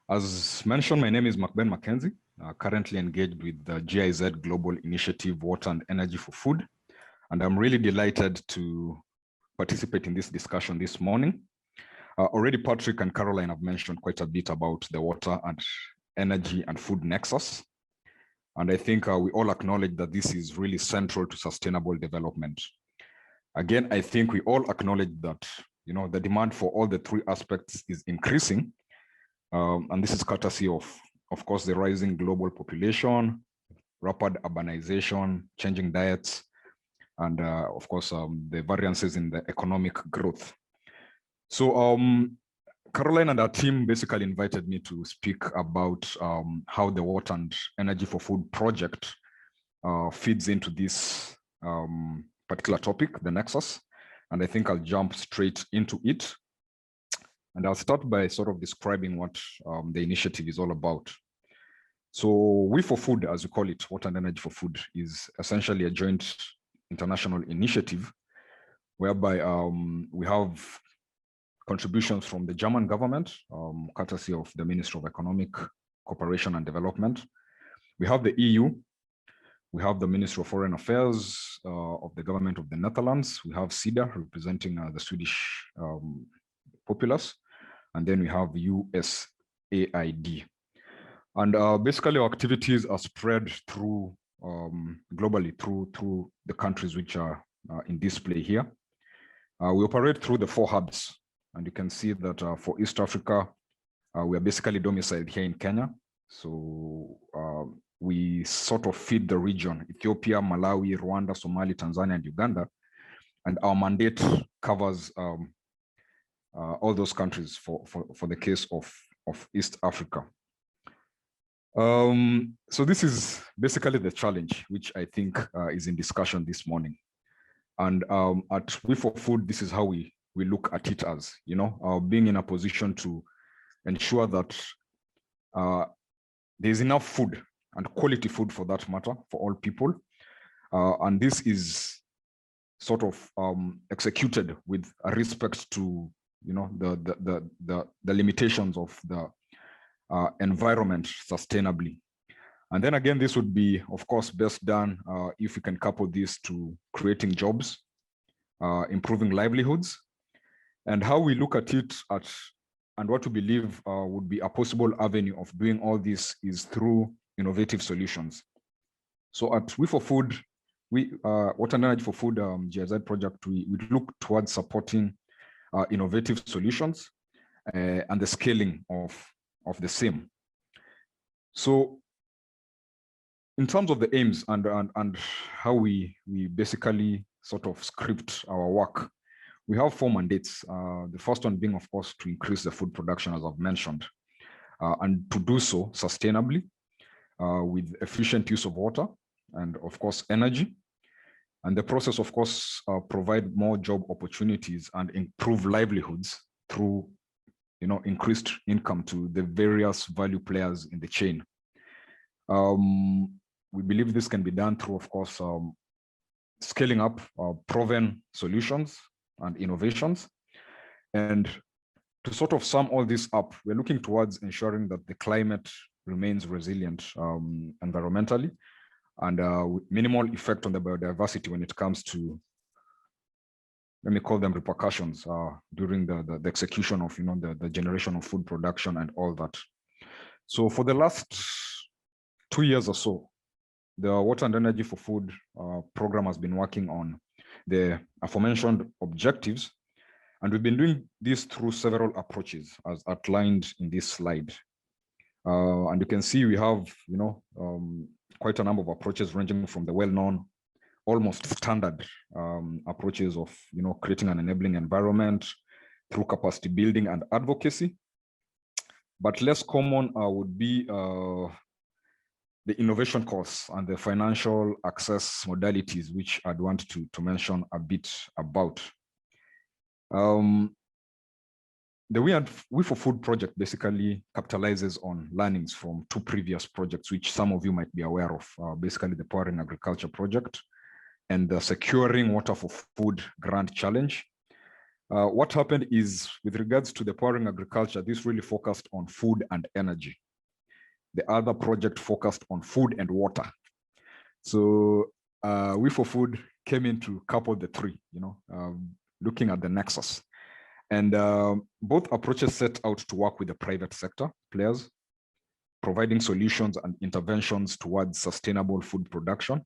As mentioned, my name is Makenzi, currently engaged with the GIZ Global Initiative, Water and Energy for Food. And I'm really delighted to participate in this discussion this morning. Already Patrick and Caroline have mentioned quite a bit about the water and energy and food nexus. And I think we all acknowledge that this is really central to sustainable development. Again, I think we all acknowledge that, you know, the demand for all the three aspects is increasing. And this is courtesy of course, the rising global population, rapid urbanization, changing diets, and of course, the variances in the economic growth. So Caroline and our team basically invited me to speak about how the Water and Energy for Food project feeds into this particular topic, the nexus, and I think I'll jump straight into it. And I'll start by sort of describing what the initiative is all about. So We for Food, as we call it, Water and Energy for Food, is essentially a joint international initiative whereby we have contributions from the German government, courtesy of the Ministry of Economic Cooperation and Development. We have the EU. We have the Ministry of Foreign Affairs of the government of the Netherlands. We have SIDA representing the Swedish populace. And then we have USAID. And basically our activities are spread through globally through the countries which are in display here. We operate through the 4 hubs. And you can see that for East Africa, we are basically domiciled here in Kenya. So we sort of feed the region, Ethiopia, Malawi, Rwanda, Somalia, Tanzania, and Uganda. And our mandate covers all those countries for the case of East Africa. So this is basically the challenge, which I think is in discussion this morning. And at We for Food, this is how we look at it as, you know, being in a position to ensure that there's enough food and quality food for that matter for all people. And this is sort of executed with a respect to, you know, the limitations of the environment sustainably. And then again, this would be, of course, best done if we can couple this to creating jobs, improving livelihoods, and how we look at it and what we believe would be a possible avenue of doing all this is through innovative solutions. So at We for Food, Water and Energy for Food GIZ project, we look towards supporting innovative solutions and the scaling of the same. So in terms of the aims and how we basically sort of script our work, we have 4 mandates. The first one being, of course, to increase the food production, as I've mentioned, and to do so sustainably with efficient use of water and, of course, energy. And the process, of course, provide more job opportunities and improve livelihoods through increased income to the various value players in the chain. We believe this can be done through, of course, scaling up proven solutions and innovations. And to sort of sum all this up, we're looking towards ensuring that the climate remains resilient environmentally and with minimal effect on the biodiversity when it comes to, let me call them repercussions during the execution of the generation of food production and all that. So for the last 2 years or so, the Water and Energy for Food program has been working on the aforementioned objectives, and we've been doing this through several approaches as outlined in this slide. And you can see we have quite a number of approaches ranging from the well-known, almost standard approaches of creating an enabling environment through capacity building and advocacy. But less common would be the innovation course and the financial access modalities, which I'd want to mention a bit about. The We for Food project basically capitalizes on learnings from 2 previous projects, which some of you might be aware of, basically the Powering Agriculture project and the Securing Water for Food Grant Challenge. What happened is, with regards to the Powering Agriculture, this really focused on food and energy. The other project focused on food and water. So We for Food came in to couple the 3, looking at the nexus. And both approaches set out to work with the private sector players, providing solutions and interventions towards sustainable food production.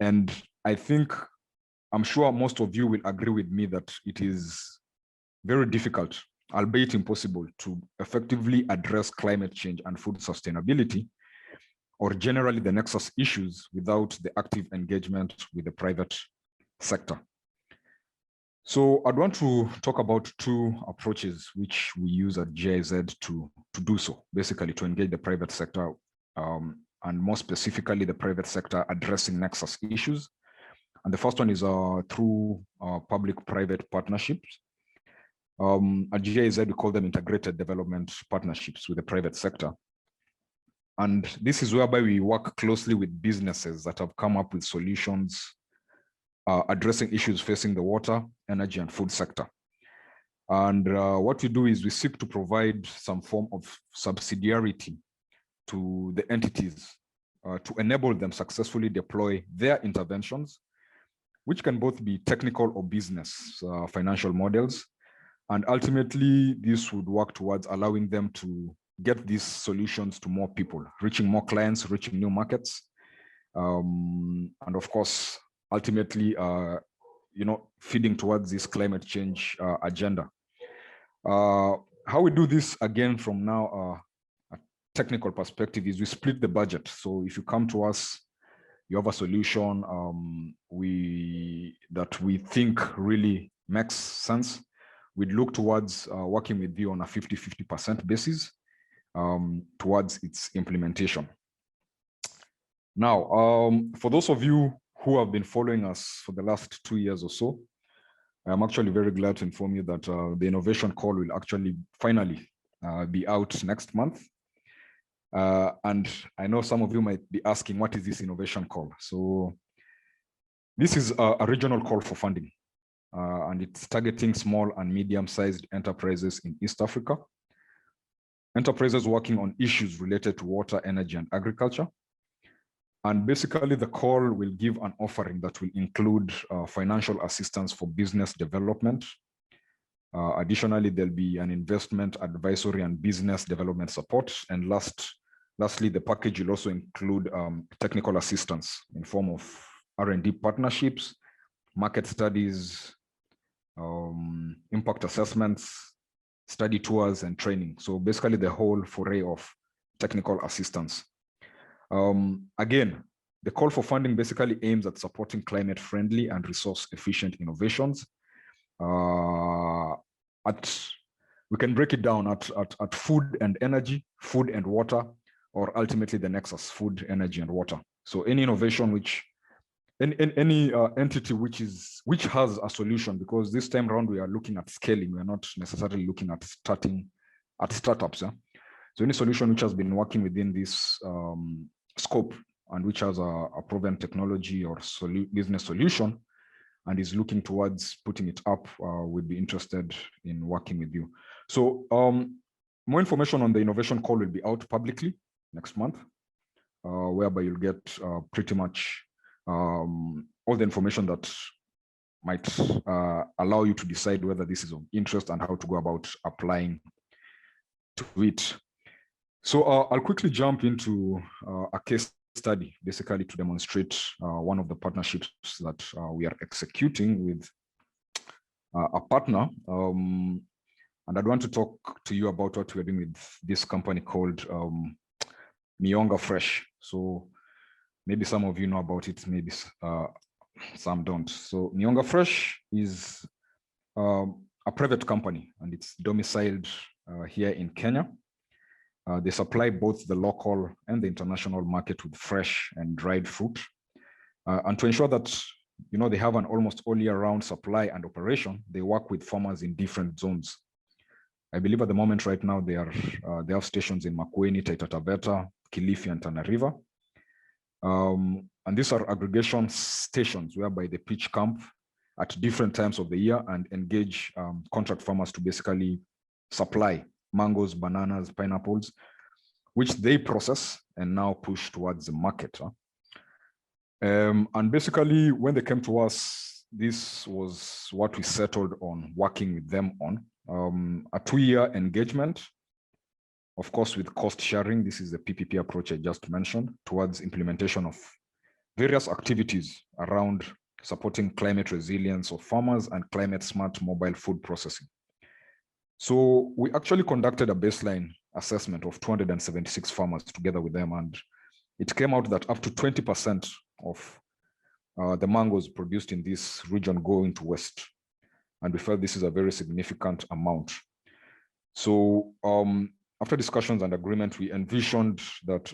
And I'm sure most of you will agree with me that it is very difficult, albeit impossible, to effectively address climate change and food sustainability, or generally the nexus issues, without the active engagement with the private sector. So I'd want to talk about 2 approaches which we use at GIZ to do so, basically to engage the private sector, and more specifically the private sector addressing nexus issues. And the first one is through public-private partnerships. At GIZ, we call them integrated development partnerships with the private sector. And this is whereby we work closely with businesses that have come up with solutions addressing issues facing the water, energy, and food sector. And what we do is we seek to provide some form of subsidiarity to the entities to enable them successfully deploy their interventions, which can both be technical or business financial models. And ultimately, this would work towards allowing them to get these solutions to more people, reaching more clients, reaching new markets. And of course, ultimately, feeding towards this climate change agenda. How we do this, again, from now, a technical perspective, is we split the budget. So if you come to us, you have a solution that we think really makes sense, we'd look towards working with you on a 50-50% basis towards its implementation. Now, for those of you who have been following us for the last 2 years or so, I'm actually very glad to inform you that the innovation call will actually finally be out next month. And I know some of you might be asking, what is this innovation call? So this is a regional call for funding, and it's targeting small and medium-sized enterprises in East Africa, enterprises working on issues related to water, energy, and agriculture. And basically, the call will give an offering that will include financial assistance for business development. Additionally, there'll be an investment, advisory, and business development support. And lastly, the package will also include technical assistance in form of R&D partnerships, market studies, impact assessments, study tours, and training. So basically, the whole foray of technical assistance. Again, the call for funding basically aims at supporting climate-friendly and resource-efficient innovations. We can break it down at food and energy, food and water, or ultimately the nexus, food, energy, and water. So any innovation which any entity which has a solution, because this time around we are looking at scaling. We are not necessarily looking at startups. Yeah? So any solution which has been working within this scope and which has a proven technology or business solution and is looking towards putting it up, would be interested in working with you. So more information on the innovation call will be out publicly next month, whereby you'll get pretty much all the information that might allow you to decide whether this is of interest and how to go about applying to it. So I'll quickly jump into a case study, basically to demonstrate one of the partnerships that we are executing with a partner. And I'd want to talk to you about what we're doing with this company called Mionga Fresh. So maybe some of you know about it, maybe some don't. So Mionga Fresh is a private company, and it's domiciled here in Kenya. They supply both the local and the international market with fresh and dried fruit. And to ensure that they have an almost all year round supply and operation, they work with farmers in different zones. I believe at the moment right now they have stations in Makenzi, Taita Taveta, Kilifi, and Tana River. And these are aggregation stations whereby they pitch camp at different times of the year and engage contract farmers to basically supply mangoes, bananas, pineapples, which they process and now push towards the market. And basically, when they came to us, this was what we settled on working with them on. A 2-year engagement, of course, with cost sharing. This is the PPP approach I just mentioned, towards implementation of various activities around supporting climate resilience of farmers and climate smart mobile food processing. So we actually conducted a baseline assessment of 276 farmers together with them, and it came out that up to 20% of the mangoes produced in this region go into waste. And we felt this is a very significant amount. So after discussions and agreement, we envisioned that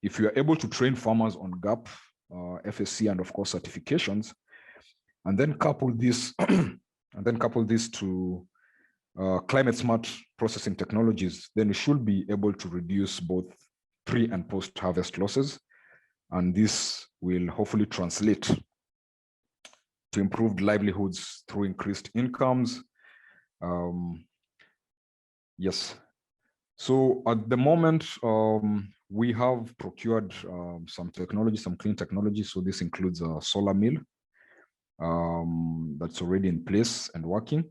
if we are able to train farmers on GAP, FSC, and of course certifications, and then couple this to climate smart processing technologies, then we should be able to reduce both pre and post harvest losses. And this will hopefully translate to improved livelihoods through increased incomes. Yes. So at the moment, we have procured some technology, some clean technology. So this includes a solar mill that's already in place and working.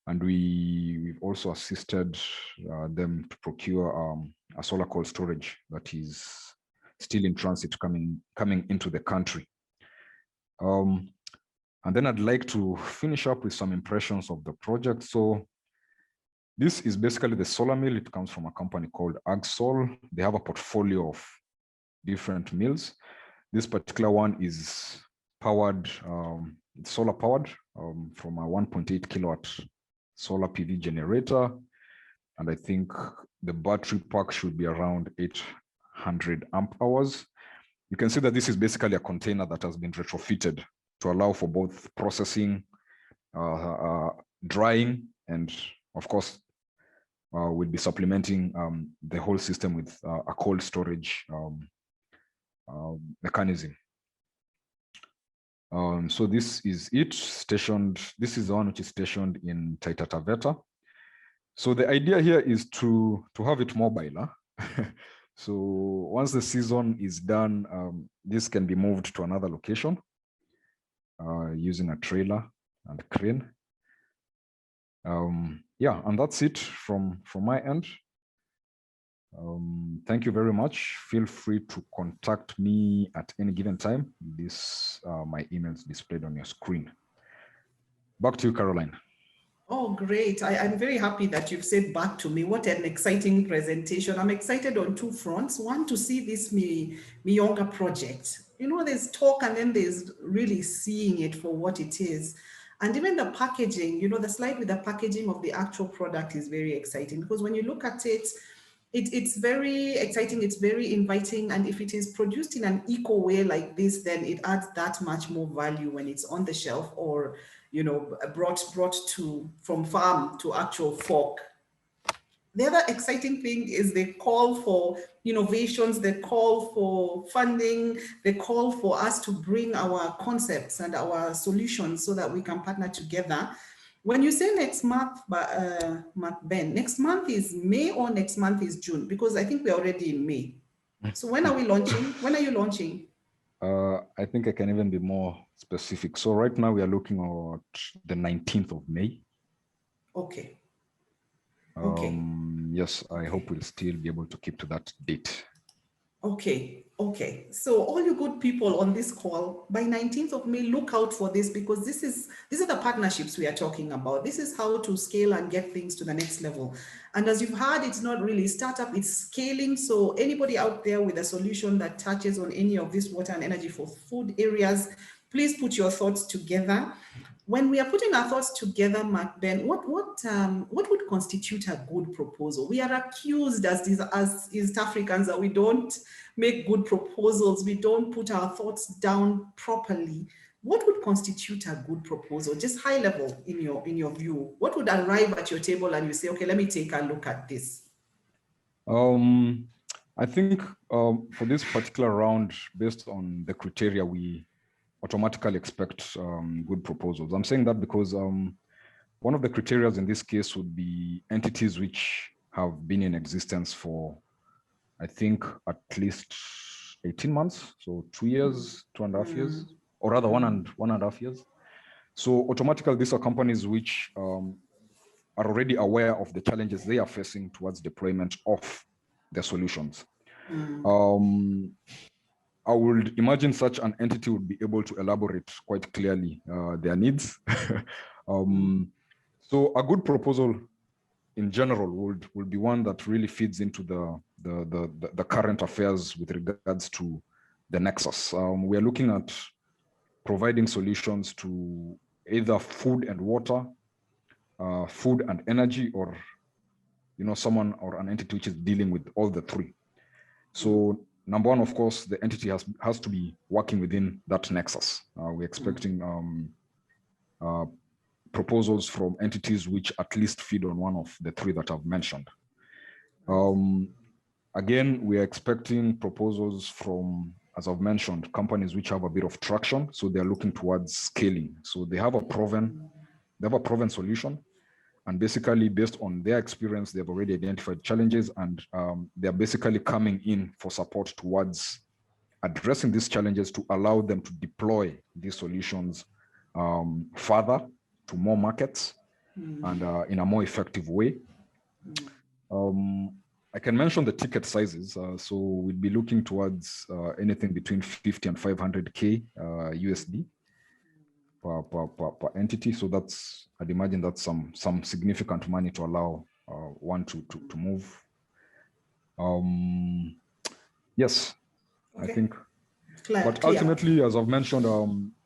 And we've also assisted them to procure a solar cold storage that is still in transit coming into the country. And then I'd like to finish up with some impressions of the project. So this is basically the solar mill. It comes from a company called AgSol. They have a portfolio of different mills. This particular one is powered, it's solar powered from a 1.8 kilowatt solar PV generator. And I think the battery pack should be around 800 amp hours. You can see that this is basically a container that has been retrofitted to allow for both processing, drying, and of course, we'll be supplementing the whole system with a cold storage mechanism. So this is it stationed. This is the one which is stationed in Taita Taveta. So the idea here is to have it mobile. Huh? So once the season is done, this can be moved to another location using a trailer and crane. Yeah, and that's it from my end. Thank you very much. Feel free to contact me at any given time. My email is displayed on your screen. Back to you, Caroline. Oh, great. I'm very happy that you've said back to me. What an exciting presentation. I'm excited on two fronts. One, to see this Mionga project. There's talk and then there's really seeing it for what it is. And even the packaging, the slide with the packaging of the actual product is very exciting, because when you look at it, It's very exciting, it's very inviting, and if it is produced in an eco way like this, then it adds that much more value when it's on the shelf, or brought to from farm to actual fork. The other exciting thing is they call for innovations, they call for funding, they call for us to bring our concepts and our solutions so that we can partner together. When you say next month, Macben, next month is May or next month is June? Because I think we're already in May. So when are we launching? When are you launching? I think I can even be more specific. So right now we are looking at the 19th of May. Okay. Yes, I hope we'll still be able to keep to that date. Okay. So all you good people on this call, by 19th of May, look out for this, because these are the partnerships we are talking about. This is how to scale and get things to the next level. And as you've heard, it's not really startup, it's scaling. So anybody out there with a solution that touches on any of this water and energy for food areas, please put your thoughts together. When we are putting our thoughts together, Macben, what would constitute a good proposal? We are accused as East Africans that we don't make good proposals, we don't put our thoughts down properly. What would constitute a good proposal? Just high level in your view. What would arrive at your table and you say, okay, let me take a look at this? I think for this particular round, based on the criteria, we automatically expect good proposals. I'm saying that because one of the criteria in this case would be entities which have been in existence for, I think, at least 18 months, so 2 years, 2.5 years, or rather 1.5 years. So automatically, these are companies which are already aware of the challenges they are facing towards deployment of their solutions. I would imagine such an entity would be able to elaborate quite clearly their needs. So a good proposal in general would be one that really feeds into the current affairs with regards to the nexus. We are looking at providing solutions to either food and water, food and energy, or someone or an entity which is dealing with all the three. So number one, of course, the entity has to be working within that nexus. We're expecting proposals from entities which at least feed on one of the three that I've mentioned. Again, we are expecting proposals from, as I've mentioned, companies which have a bit of traction. So they're looking towards scaling. So they have a proven solution. And basically, based on their experience, they've already identified challenges, and they're basically coming in for support towards addressing these challenges to allow them to deploy these solutions further to more markets and in a more effective way. I can mention the ticket sizes. So we'd be looking towards anything between 50 and 500K USD. Per entity. So that's, I'd imagine that's some significant money to allow one to move. Yes, okay. I think. But ultimately, as I've mentioned,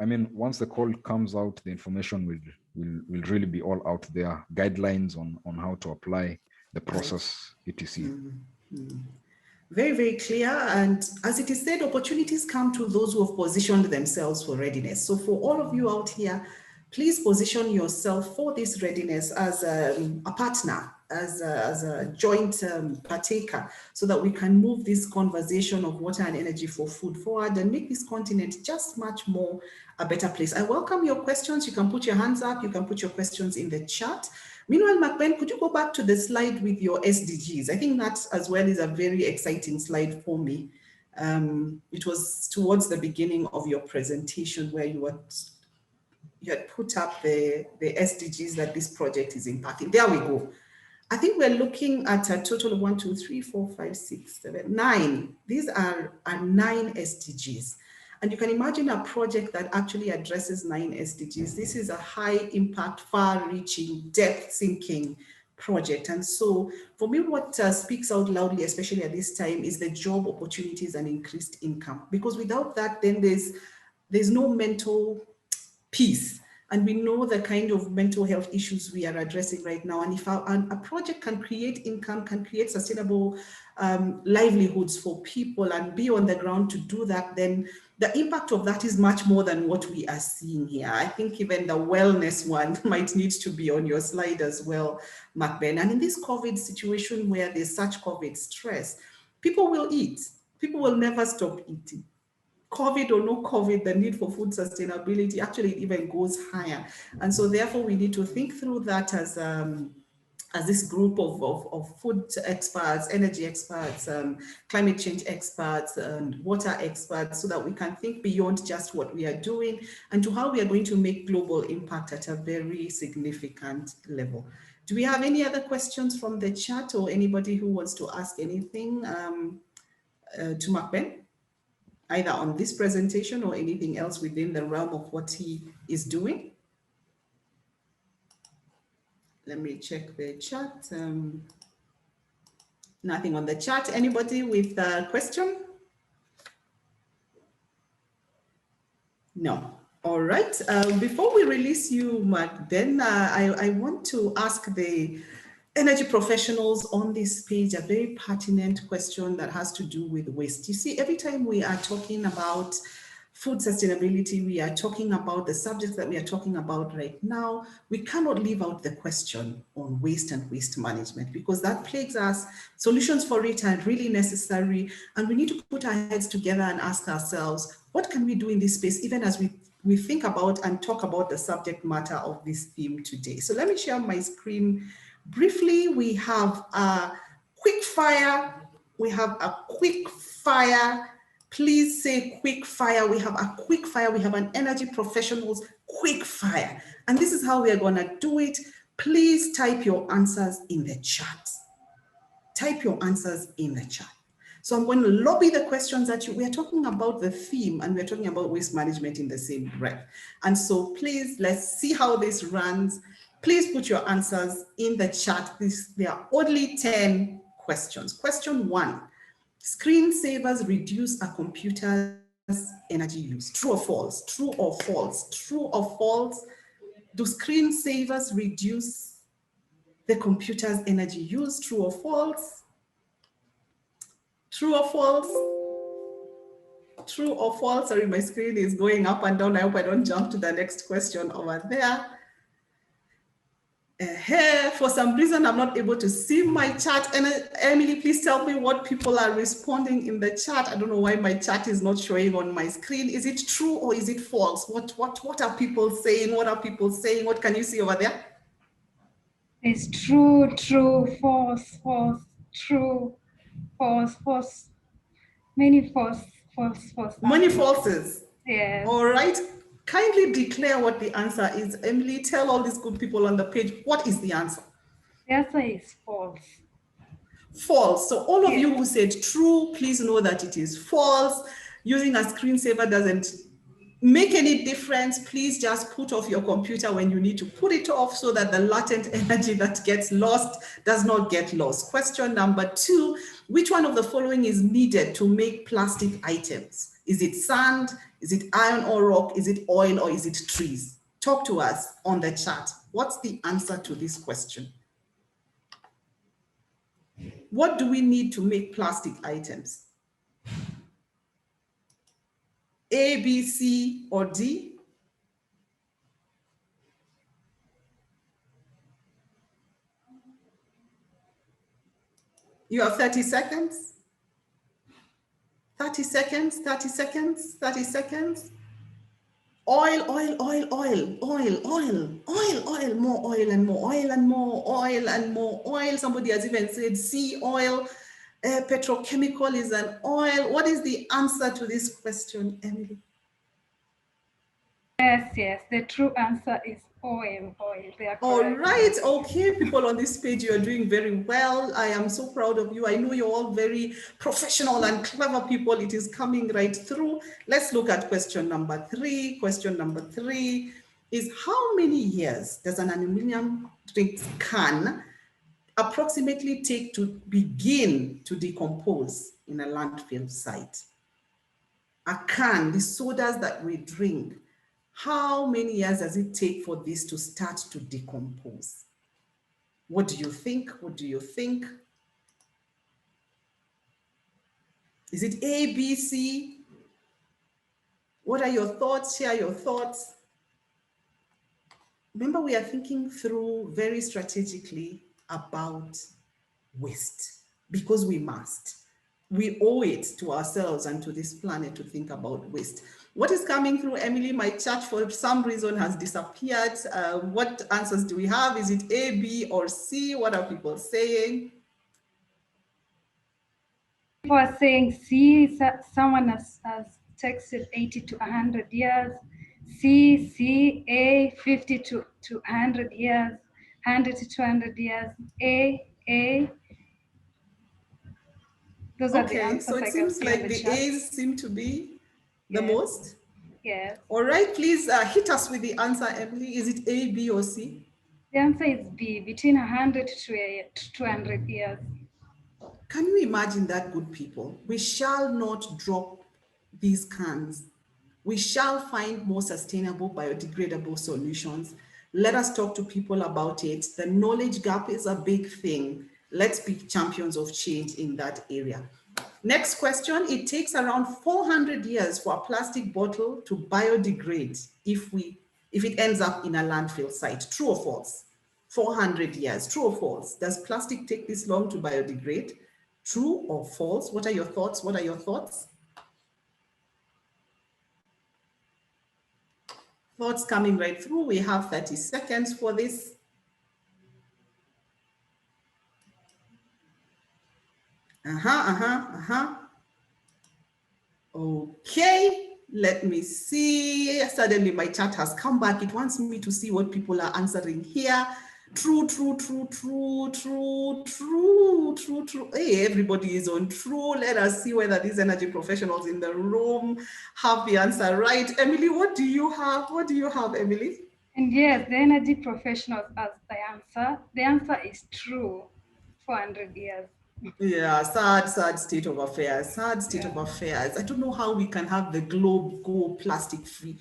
I mean, once the call comes out, the information will really be all out there, guidelines on how to apply the process, etc. Very, very clear. And as it is said, opportunities come to those who have positioned themselves for readiness. So for all of you out here, please position yourself for this readiness as a partner, as a joint partaker, so that we can move this conversation of water and energy for food forward and make this continent just much more a better place. I welcome your questions. You can put your hands up. You can put your questions in the chat. Meanwhile, Macben, could you go back to the slide with your SDGs? I think that as well is a very exciting slide for me. It was towards the beginning of your presentation where you had put up the SDGs that this project is impacting. There we go. I think we're looking at a total of 1, 2, 3, 4, 5, 6, 7, 9. These are 9 SDGs. And you can imagine a project that actually addresses 9 SDGs. This is a high impact, far reaching, depth sinking project. And so for me, what speaks out loudly, especially at this time, is the job opportunities and increased income. Because without that, then there's no mental peace. And we know the kind of mental health issues we are addressing right now. And if a project can create income, can create sustainable livelihoods for people and be on the ground to do that, then the impact of that is much more than what we are seeing here. I think even the wellness one might need to be on your slide as well, Macben. And in this COVID situation where there's such COVID stress, people will eat. People will never stop eating. COVID or no COVID, the need for food sustainability actually even goes higher. And so therefore we need to think through that as this group of food experts, energy experts, climate change experts, and water experts, so that we can think beyond just what we are doing and to how we are going to make global impact at a very significant level. Do we have any other questions from the chat or anybody who wants to ask anything to Macben, either on this presentation or anything else within the realm of what he is doing? Let me check the chat. Nothing on the chat. Anybody with a question? No. All right. Before we release you, Macben, I want to ask the energy professionals on this page a very pertinent question that has to do with waste. You see, every time we are talking about food sustainability, we are talking about the subjects that we are talking about right now, we cannot leave out the question on waste and waste management, because that plagues us. Solutions for it are really necessary, and we need to put our heads together and ask ourselves, what can we do in this space, even as we think about and talk about the subject matter of this theme today. So let me share my screen briefly. We have a quick fire. We have a quick fire. Please say quick fire. We have a quick fire. We have an energy professionals quick fire. And this is how we are going to do it. Please type your answers in the chat. Type your answers in the chat. So I'm going to lobby the questions that we are talking about the theme, and we're talking about waste management in the same breath. And so please, let's see how this runs. Please put your answers in the chat. There are only 10 questions. Question 1, screensavers reduce a computer's energy use. True or false? True or false? True or false? Do screensavers reduce the computer's energy use? True or false? True or false? True or false? Sorry, my screen is going up and down. I hope I don't jump to the next question over there. For some reason, I'm not able to see my chat. And Emily, please tell me what people are responding in the chat. I don't know why my chat is not showing on my screen. Is it true or is it false? What are people saying? What are people saying? What can you see over there? It's true, true, false, false, true, false, false. Many false, false, false. Many falses. Yes. All right. Kindly declare what the answer is. Emily, tell all these good people on the page, what is the answer? The answer is false. False. So all of you who said true, please know that it is false. Using a screensaver doesn't make any difference. Please just put off your computer when you need to put it off, so that the latent energy that gets lost does not get lost. Question number 2, which one of the following is needed to make plastic items? Is it sand? Is it iron or rock? Is it oil, or is it trees? Talk to us on the chat. What's the answer to this question? What do we need to make plastic items? A, B, C, or D? You have 30 seconds. 30 seconds, 30 seconds, 30 seconds. Oil, oil, oil, oil, oil, oil, oil, oil, more oil and more oil and more oil and more oil. Somebody has even said sea oil. Petrochemical is an oil. What is the answer to this question, Emily? Yes, yes. The true answer is oil, oil. They are All correct. right. Okay, people on this page, you are doing very well. I am so proud of you. I know you're all very professional and clever people. It is coming right through. Let's look at question number 3. Question number 3 is, how many years does an aluminum drink can approximately take to begin to decompose in a landfill site? A can, the sodas that we drink, How many years does it take for this to start to decompose? What do you think? What do you think? Is it A, B, C? What are your thoughts? Share your thoughts. Remember, we are thinking through very strategically about waste because we must. We owe it to ourselves and to this planet to think about waste. What is coming through, Emily? My chat for some reason has disappeared. What answers do we have? Is it A, B, or C? What are people saying? People are saying C. Someone has texted 80 to 100 years. C, A, 50 to 100 years, 100 to 200 years. A. Those are the Okay, answers. so it seems like the A's seem to be the most. Yes. All right, please hit us with the answer, Emily. Is it A, B, or C? The answer is B, between 100 to 200 years. Can you imagine that, good people? We shall not drop these cans. We shall find more sustainable, biodegradable solutions. Let us talk to people about it. The knowledge gap is a big thing. Let's be champions of change in that area. Next question. It takes around 400 years for a plastic bottle to biodegrade if it ends up in a landfill site. True or false? 400 years. True or false? Does plastic take this long to biodegrade? True or false? What are your thoughts? What are your thoughts? Thoughts coming right through. We have 30 seconds for this. Okay, let me see. Suddenly my chat has come back. It wants me to see what people are answering here. True. Hey, everybody is on true. Let us see whether these energy professionals in the room have the answer right. Emily, what do you have? What do you have, Emily? And yes, the energy professionals as the answer. The answer is true, 400 years. Yeah, sad state of affairs. Sad state of affairs. I don't know how we can have the globe go plastic free.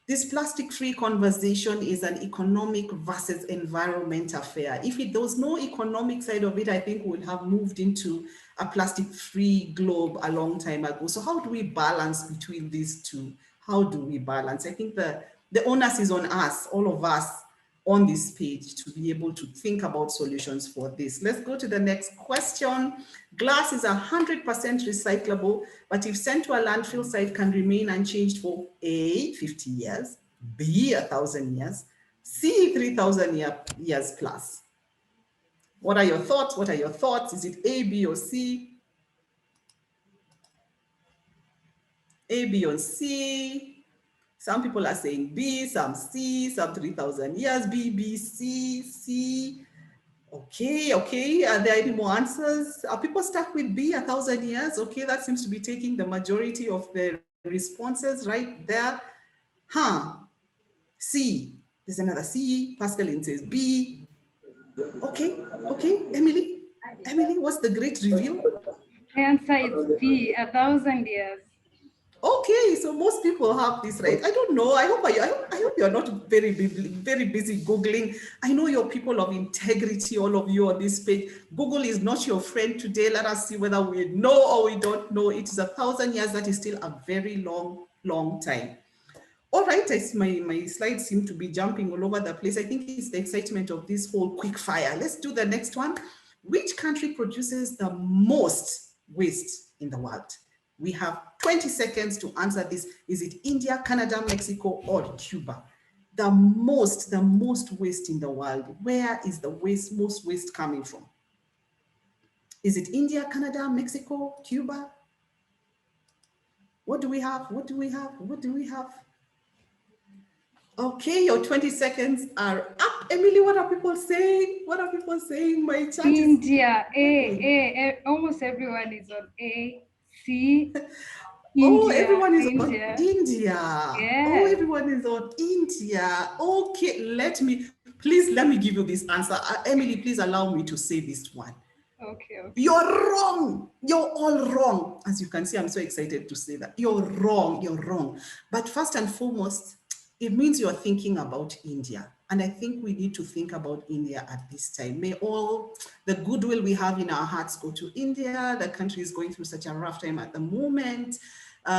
This plastic free conversation is an economic versus environment affair. If there was no economic side of it, I think we would have moved into a plastic free globe a long time ago. So how do we balance between these two? How do we balance? I think the onus is on us, all of us, on this page to be able to think about solutions for this. Let's go to the next question. Glass is 100% recyclable, but if sent to a landfill site can remain unchanged for A, 50 years, B, 1,000 years, C, 3,000 years plus. What are your thoughts? What are your thoughts? Is it A, B, or C? A, B, or C? Some people are saying B, some C, some 3,000 years, B, C, C. Okay. Are there any more answers? Are people stuck with B, 1,000 years? Okay, that seems to be taking the majority of the responses right there. C. There's another C. Pascaline says B. Okay. Emily, what's the great reveal? The answer is B, 1,000 years. Okay, so most people have this right. I don't know. I hope you're not very busy Googling. I know you're people of integrity, all of you on this page. Google is not your friend today. Let us see whether we know or we don't know. It is 1,000 years. That is still a very long time. All right, my slides seem to be jumping all over the place. I think it's the excitement of this whole quick fire. Let's do the next one. Which country produces the most waste in the world? We have 20 seconds to answer this. Is it India, Canada, Mexico, or Cuba? The most waste in the world. Where is the most waste coming from? Is it India, Canada, Mexico, Cuba? What do we have? Okay, your 20 seconds are up. Emily, what are people saying? My chat India, A. Almost everyone is on A. C. India, everyone is on India. Yeah. Oh, everyone is on India. Okay, please let me give you this answer. Emily, please allow me to say this one. Okay. You're wrong. You're all wrong. As you can see, I'm so excited to say that. You're wrong. But first and foremost, it means you're thinking about India. And I think we need to think about India at this time. May all the goodwill we have in our hearts go to India. The country is going through such a rough time at the moment.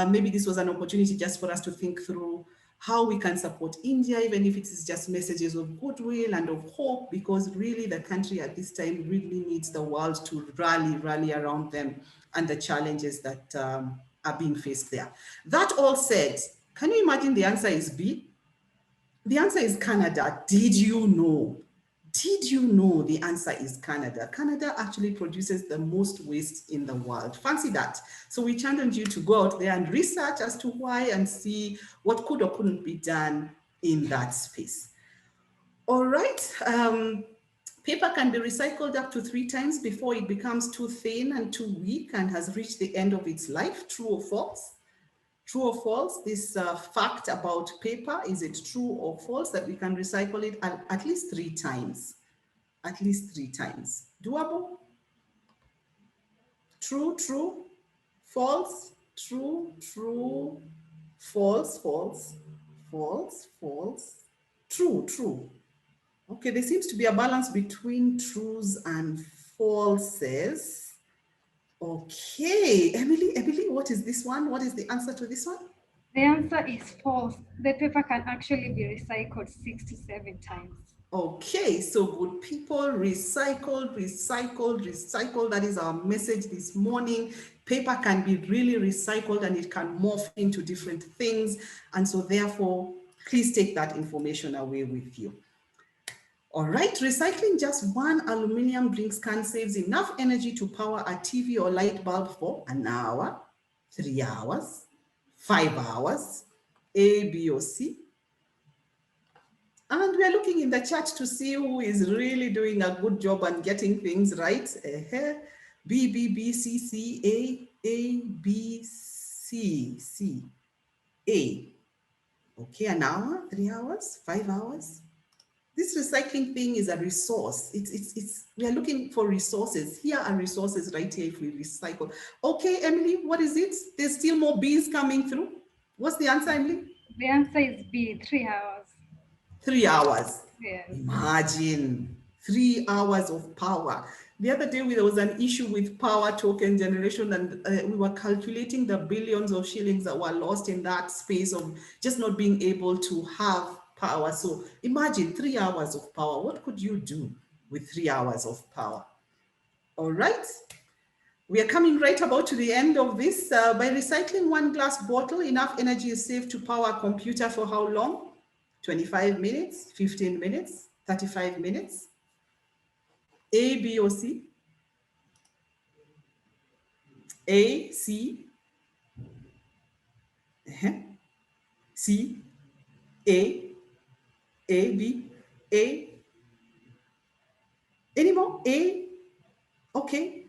Maybe this was an opportunity just for us to think through how we can support India, even if it is just messages of goodwill and of hope, because really the country at this time really needs the world to rally around them and the challenges that are being faced there. That all said, can you imagine the answer is B? The answer is Canada. Did you know? Did you know the answer is Canada? Canada actually produces the most waste in the world. Fancy that. So we challenge you to go out there and research as to why and see what could or couldn't be done in that space. All right. Paper can be recycled up to 3 times before it becomes too thin and too weak and has reached the end of its life. True or false? True or false? This fact about paper, is it true or false that we can recycle it at least 3 times? At least 3 times. Doable? True, true, false, true, true, false, false, false, false, true, true. Okay, there seems to be a balance between truths and falses. Okay, Emily, what is this one? What is the answer to this one? The answer is false. The paper can actually be recycled 6 to 7 times. Okay, so good people, recycle, recycle, recycle. That is our message this morning. Paper can be really recycled and it can morph into different things. And so therefore, please take that information away with you. All right, recycling just 1 aluminum drinks can saves enough energy to power a TV or light bulb for an hour, 3 hours, 5 hours, A, B, or C. And we're looking in the chat to see who is really doing a good job and getting things right. B, B, B, C, C, A, B, C, C, A. Okay, an hour, 3 hours, 5 hours. This recycling thing is a resource. We are looking for resources. Here are resources right here if we recycle. Okay, Emily, what is it? There's still more B's coming through. What's the answer, Emily? The answer is B, 3 hours. 3 hours. Yes. Imagine 3 hours of power. The other day there was an issue with power token generation, and we were calculating the billions of shillings that were lost in that space of just not being able to have power. So imagine 3 hours of power. What could you do with 3 hours of power? All right. We are coming right about to the end of this. By recycling 1 glass bottle, enough energy is saved to power a computer for how long? 25 minutes, 15 minutes, 35 minutes. A, B, or C? A, C, C, A, B, A. Any more? A? Okay.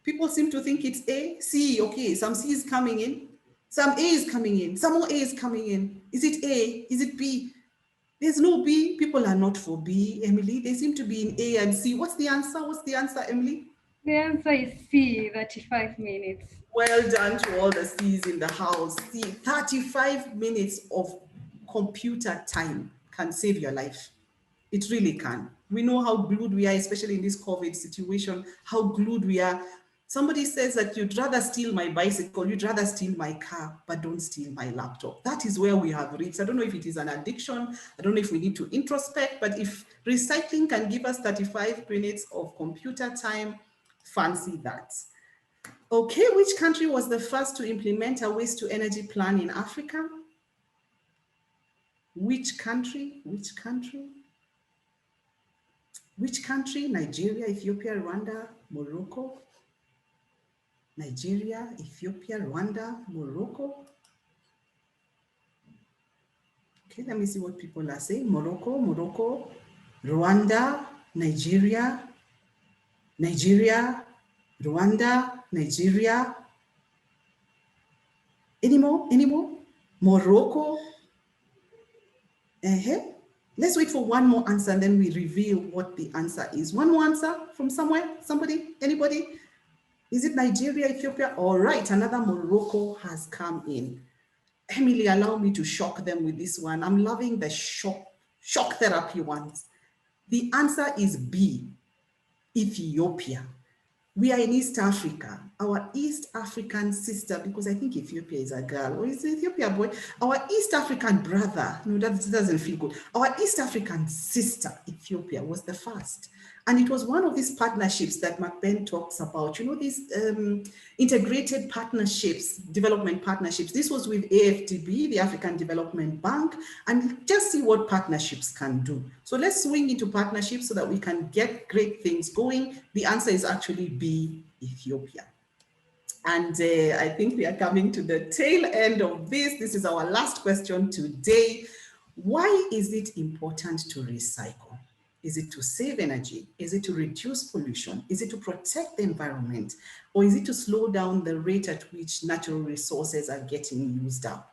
People seem to think it's A, C. Okay, some C is coming in. Some A is coming in. Some more A is coming in. Is it A? Is it B? There's no B. People are not for B, Emily. They seem to be in A and C. What's the answer? What's the answer, Emily? The answer is C, 35 minutes. Well done to all the C's in the house. See, 35 minutes of computer time can save your life. It really can. We know how glued we are, especially in this COVID situation, how glued we are. Somebody says that you'd rather steal my bicycle, you'd rather steal my car, but don't steal my laptop. That is where we have reached. I don't know if it is an addiction. I don't know if we need to introspect, but if recycling can give us 35 minutes of computer time, fancy that. Okay, which country was the first to implement a waste to energy plan in Africa? Which country? Which country? Which country? Nigeria, Ethiopia, Rwanda, Morocco? Nigeria, Ethiopia, Rwanda, Morocco. Okay, let me see what people are saying. Morocco, Rwanda, Nigeria, Rwanda, Nigeria. Any more? Morocco. Let's wait for one more answer and then we reveal what the answer is. One more answer from somewhere? Somebody? Anybody? Is it Nigeria, Ethiopia? All right, another Morocco has come in. Emily, allow me to shock them with this one. I'm loving the shock therapy ones. The answer is B, Ethiopia. We are in East Africa. Our East African sister, because I think Ethiopia is a girl, or is Ethiopia a boy? Our East African brother, no, that doesn't feel good. Our East African sister, Ethiopia, was the first. And it was one of these partnerships that Macben talks about, you know, these integrated partnerships, development partnerships. This was with AFDB, the African Development Bank, and just see what partnerships can do. So let's swing into partnerships so that we can get great things going. The answer is actually B, Ethiopia. And I think we are coming to the tail end of this. This is our last question today. Why is it important to recycle? Is it to save energy? Is it to reduce pollution? Is it to protect the environment? Or is it to slow down the rate at which natural resources are getting used up?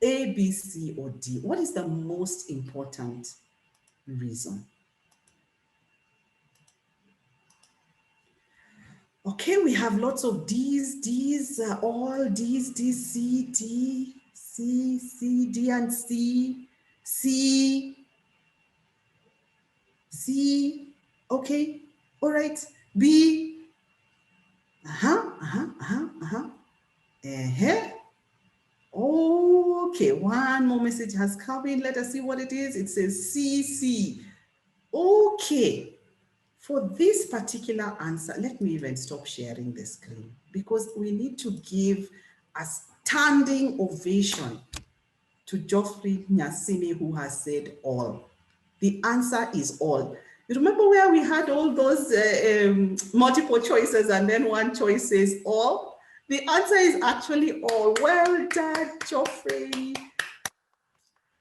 A, B, C, or D? What is the most important reason? Okay, we have lots of D's, all D's, C, D, C, D and C, C, okay, all right, B, okay, one more message has come in, let us see what it is. It says C. Okay, for this particular answer, let me even stop sharing the screen because we need to give a standing ovation to Geoffrey Nyasimi, who has said all. The answer is all. You remember where we had all those multiple choices and then one choice says all? The answer is actually all. Well done, Geoffrey.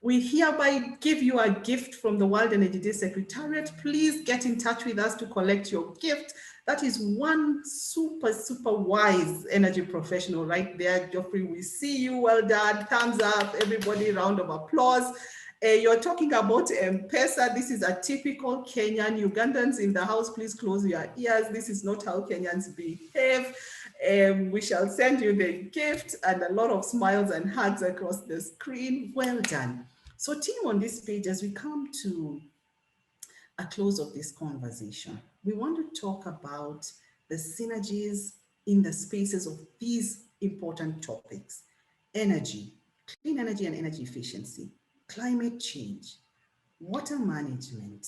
We hereby give you a gift from the World Energy Day Secretariat. Please get in touch with us to collect your gift. That is one super wise energy professional right there, Geoffrey. We see you. Well done. Thumbs up, everybody. Round of applause. You're talking about M-Pesa. This is a typical Kenyan. Ugandans in the house, please close your ears. This is not how Kenyans behave. We shall send you the gift and a lot of smiles and hugs across the screen. Well done. So team, on this page, as we come to a close of this conversation, we want to talk about the synergies in the spaces of these important topics: energy, clean energy and energy efficiency, climate change, water management,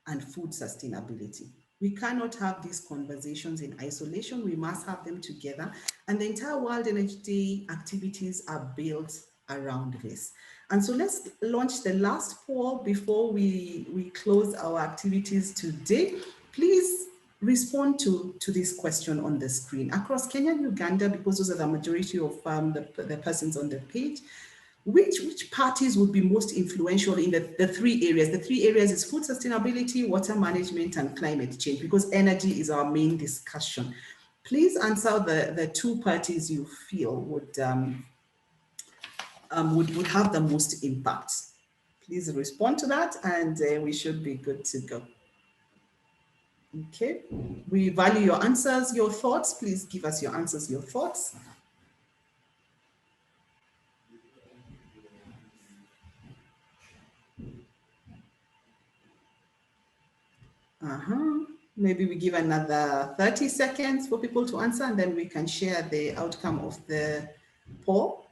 and food sustainability. We cannot have these conversations in isolation. We must have them together. And the entire World Energy Day activities are built around this. And so let's launch the last poll before we close our activities today. Please respond to this question on the screen. Across Kenya and Uganda, because those are the majority of the persons on the page, which parties would be most influential in the three areas? The three areas is food sustainability, water management, and climate change, because energy is our main discussion. Please answer the two parties you feel would have the most impact. Please respond to that, and we should be good to go. Okay, we value your answers, your thoughts. Please give us your answers, your thoughts. Maybe we give another 30 seconds for people to answer, and then we can share the outcome of the poll.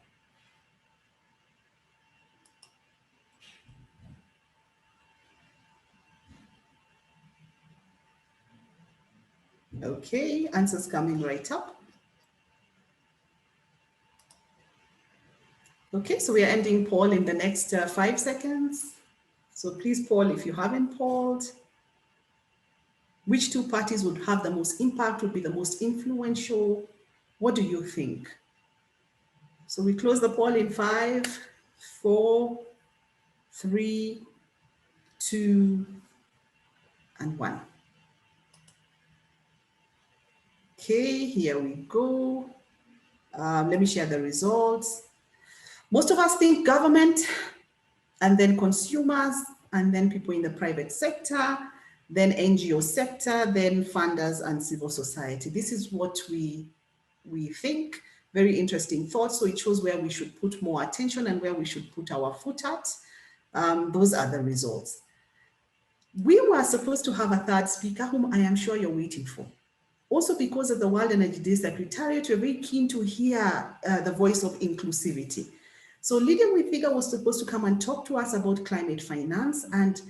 Okay, answers coming right up. Okay, so we are ending poll in the next 5 seconds. So please poll if you haven't polled. Which two parties would have the most impact, would be the most influential? What do you think? So we close the poll in 5, 4, 3, 2, and 1. Okay, here we go. Let me share the results. Most of us think government, and then consumers, and then people in the private sector, then NGO sector, then funders and civil society. This is what we think. Very interesting thoughts. So it shows where we should put more attention and where we should put our foot at. Those are the results. We were supposed to have a third speaker whom I am sure you're waiting for. Also, because of the World Energy Day Secretariat, we're very keen to hear the voice of inclusivity. So Lydia Mwithiga was supposed to come and talk to us about climate finance and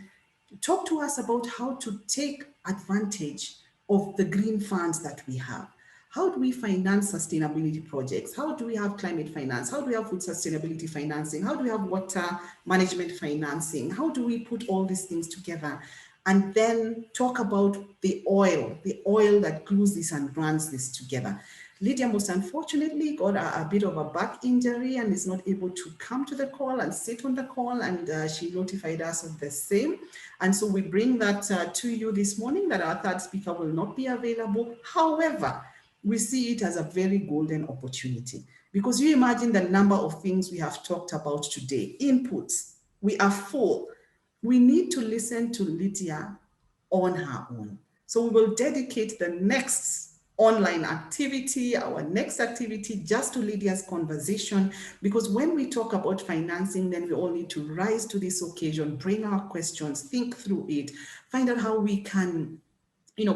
talk to us about how to take advantage of the green funds that we have. How do we finance sustainability projects? How do we have climate finance? How do we have food sustainability financing? How do we have water management financing? How do we put all these things together? And then talk about the oil that glues this and runs this together. Lydia most unfortunately got a bit of a back injury and is not able to come to the call and sit on the call, and she notified us of the same. And so we bring that to you this morning, that our third speaker will not be available. However, we see it as a very golden opportunity, because you imagine the number of things we have talked about today, inputs, we are full. We need to listen to Lydia on her own. So we will dedicate the next online activity, our next activity, just to Lydia's conversation, because when we talk about financing, then we all need to rise to this occasion, bring our questions, think through it, find out how we can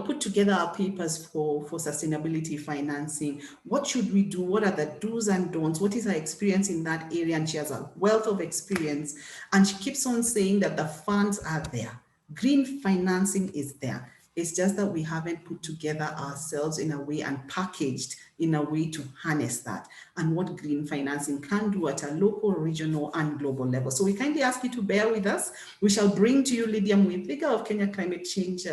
put together our papers for sustainability financing. What should we do? What are the do's and don'ts? What is her experience in that area? And she has a wealth of experience. And she keeps on saying that the funds are there. Green financing is there. It's just that we haven't put together ourselves in a way and packaged in a way to harness that and what green financing can do at a local, regional, and global level. So we kindly ask you to bear with us. We shall bring to you Lydia Mwithiga of Kenya Climate Change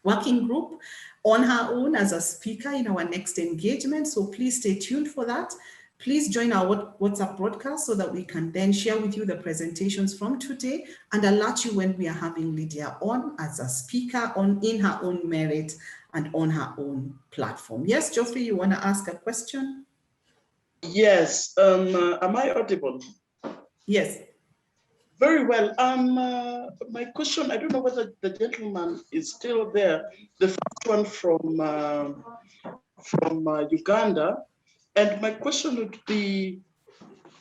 Working Group on her own as a speaker in our next engagement. So please stay tuned for that. Please join our WhatsApp broadcast so that we can then share with you the presentations from today and alert you when we are having Lydia on as a speaker in her own merit and on her own platform. Yes, Geoffrey, you want to ask a question? Yes. Am I audible? Yes. Very well. My question, I don't know whether the gentleman is still there. The first one from Uganda. And my question would be,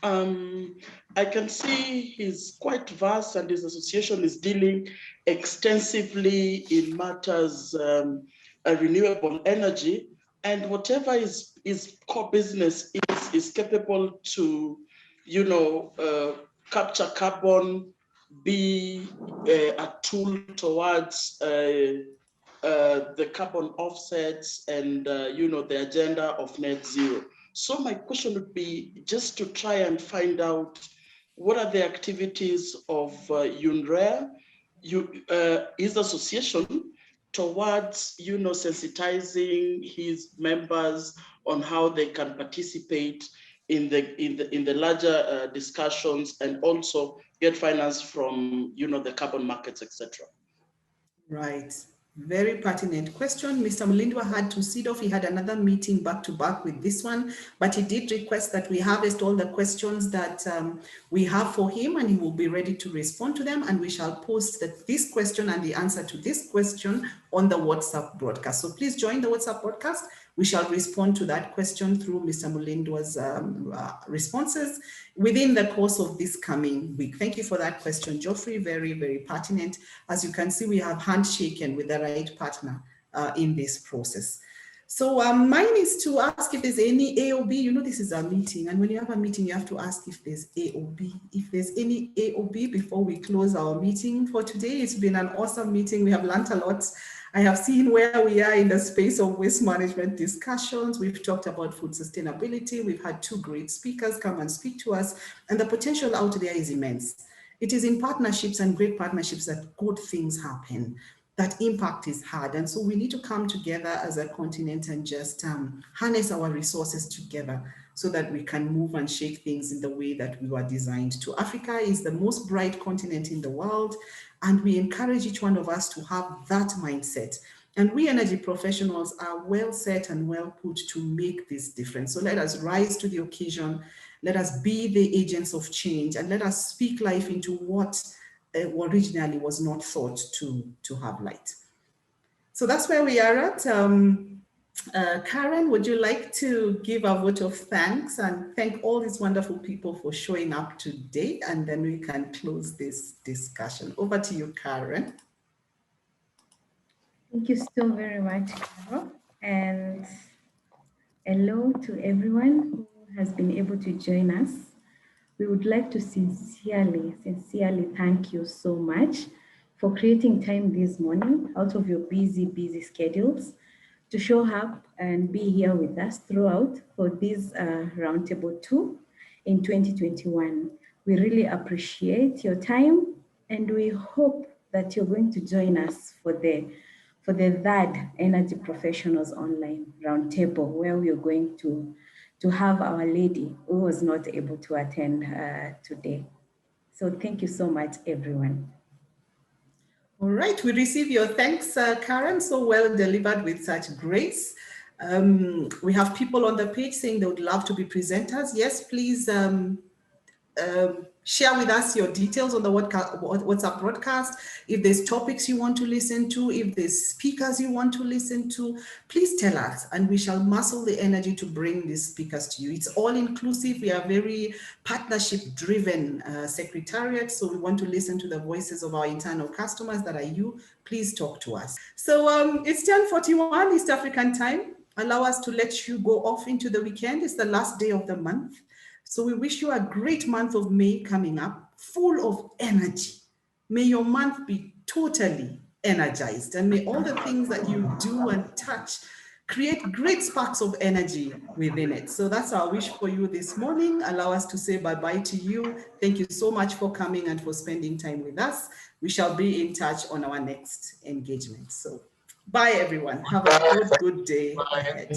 I can see he's quite vast and his association is dealing extensively in matters renewable energy, and whatever his core business is capable to, capture carbon, be a tool towards the carbon offsets and, the agenda of net zero. So my question would be just to try and find out what are the activities of UNREEEA, his association, towards, sensitizing his members on how they can participate in the larger discussions and also get finance from, the carbon markets, etc. Right. Very pertinent question. Mr. Mulindwa had to sit off. He had another meeting back to back with this one, but he did request that we harvest all the questions that we have for him, and he will be ready to respond to them. And we shall post this question and the answer to this question on the WhatsApp broadcast. So please join the WhatsApp broadcast. We shall respond to that question through Mr. Mulindwa's responses within the course of this coming week. Thank you for that question, Geoffrey. Very, very pertinent. As you can see, we have handshaken with the right partner in this process. So mine is to ask if there's any AOB. This is a meeting, and when you have a meeting, you have to ask if there's AOB. If there's any AOB before we close our meeting for today. It's been an awesome meeting. We have learned a lot. I have seen where we are in the space of waste management discussions. We've talked about food sustainability. We've had two great speakers come and speak to us, and the potential out there is immense. It is in partnerships and great partnerships that good things happen, that impact is hard. And so we need to come together as a continent and just harness our resources together so that we can move and shake things in the way that we were designed to. Africa is the most bright continent in the world, and we encourage each one of us to have that mindset. And we energy professionals are well set and well put to make this difference. So let us rise to the occasion. Let us be the agents of change, and let us speak life into what originally was not thought to have light. So that's where we are at. Karen, would you like to give a vote of thanks and thank all these wonderful people for showing up today, and then we can close this discussion. Over to you, Karen. Thank you so very much, Carol. And hello to everyone who has been able to join us. We would like to sincerely thank you so much for creating time this morning out of your busy schedules to show up and be here with us throughout for this Roundtable 2 in 2021. We really appreciate your time, and we hope that you're going to join us for the third Energy Professionals Online Roundtable, where we are going to have our lady who was not able to attend today. So thank you so much, everyone. All right, we receive your thanks, Karen, so well delivered with such grace. We have people on the page saying they would love to be presenters. Yes, please share with us your details on the WhatsApp broadcast. If there's topics you want to listen to, if there's speakers you want to listen to, please tell us, and we shall muscle the energy to bring these speakers to you. It's all inclusive. We are very partnership-driven Secretariat, so we want to listen to the voices of our internal customers that are you. Please talk to us. So it's 10:41 East African time. Allow us to let you go off into the weekend. It's the last day of the month. So we wish you a great month of May coming up, full of energy. May your month be totally energized, and may all the things that you do and touch create great sparks of energy within it. So that's our wish for you this morning. Allow us to say bye-bye to you. Thank you so much for coming and for spending time with us. We shall be in touch on our next engagement. So bye, everyone. Have a good day ahead.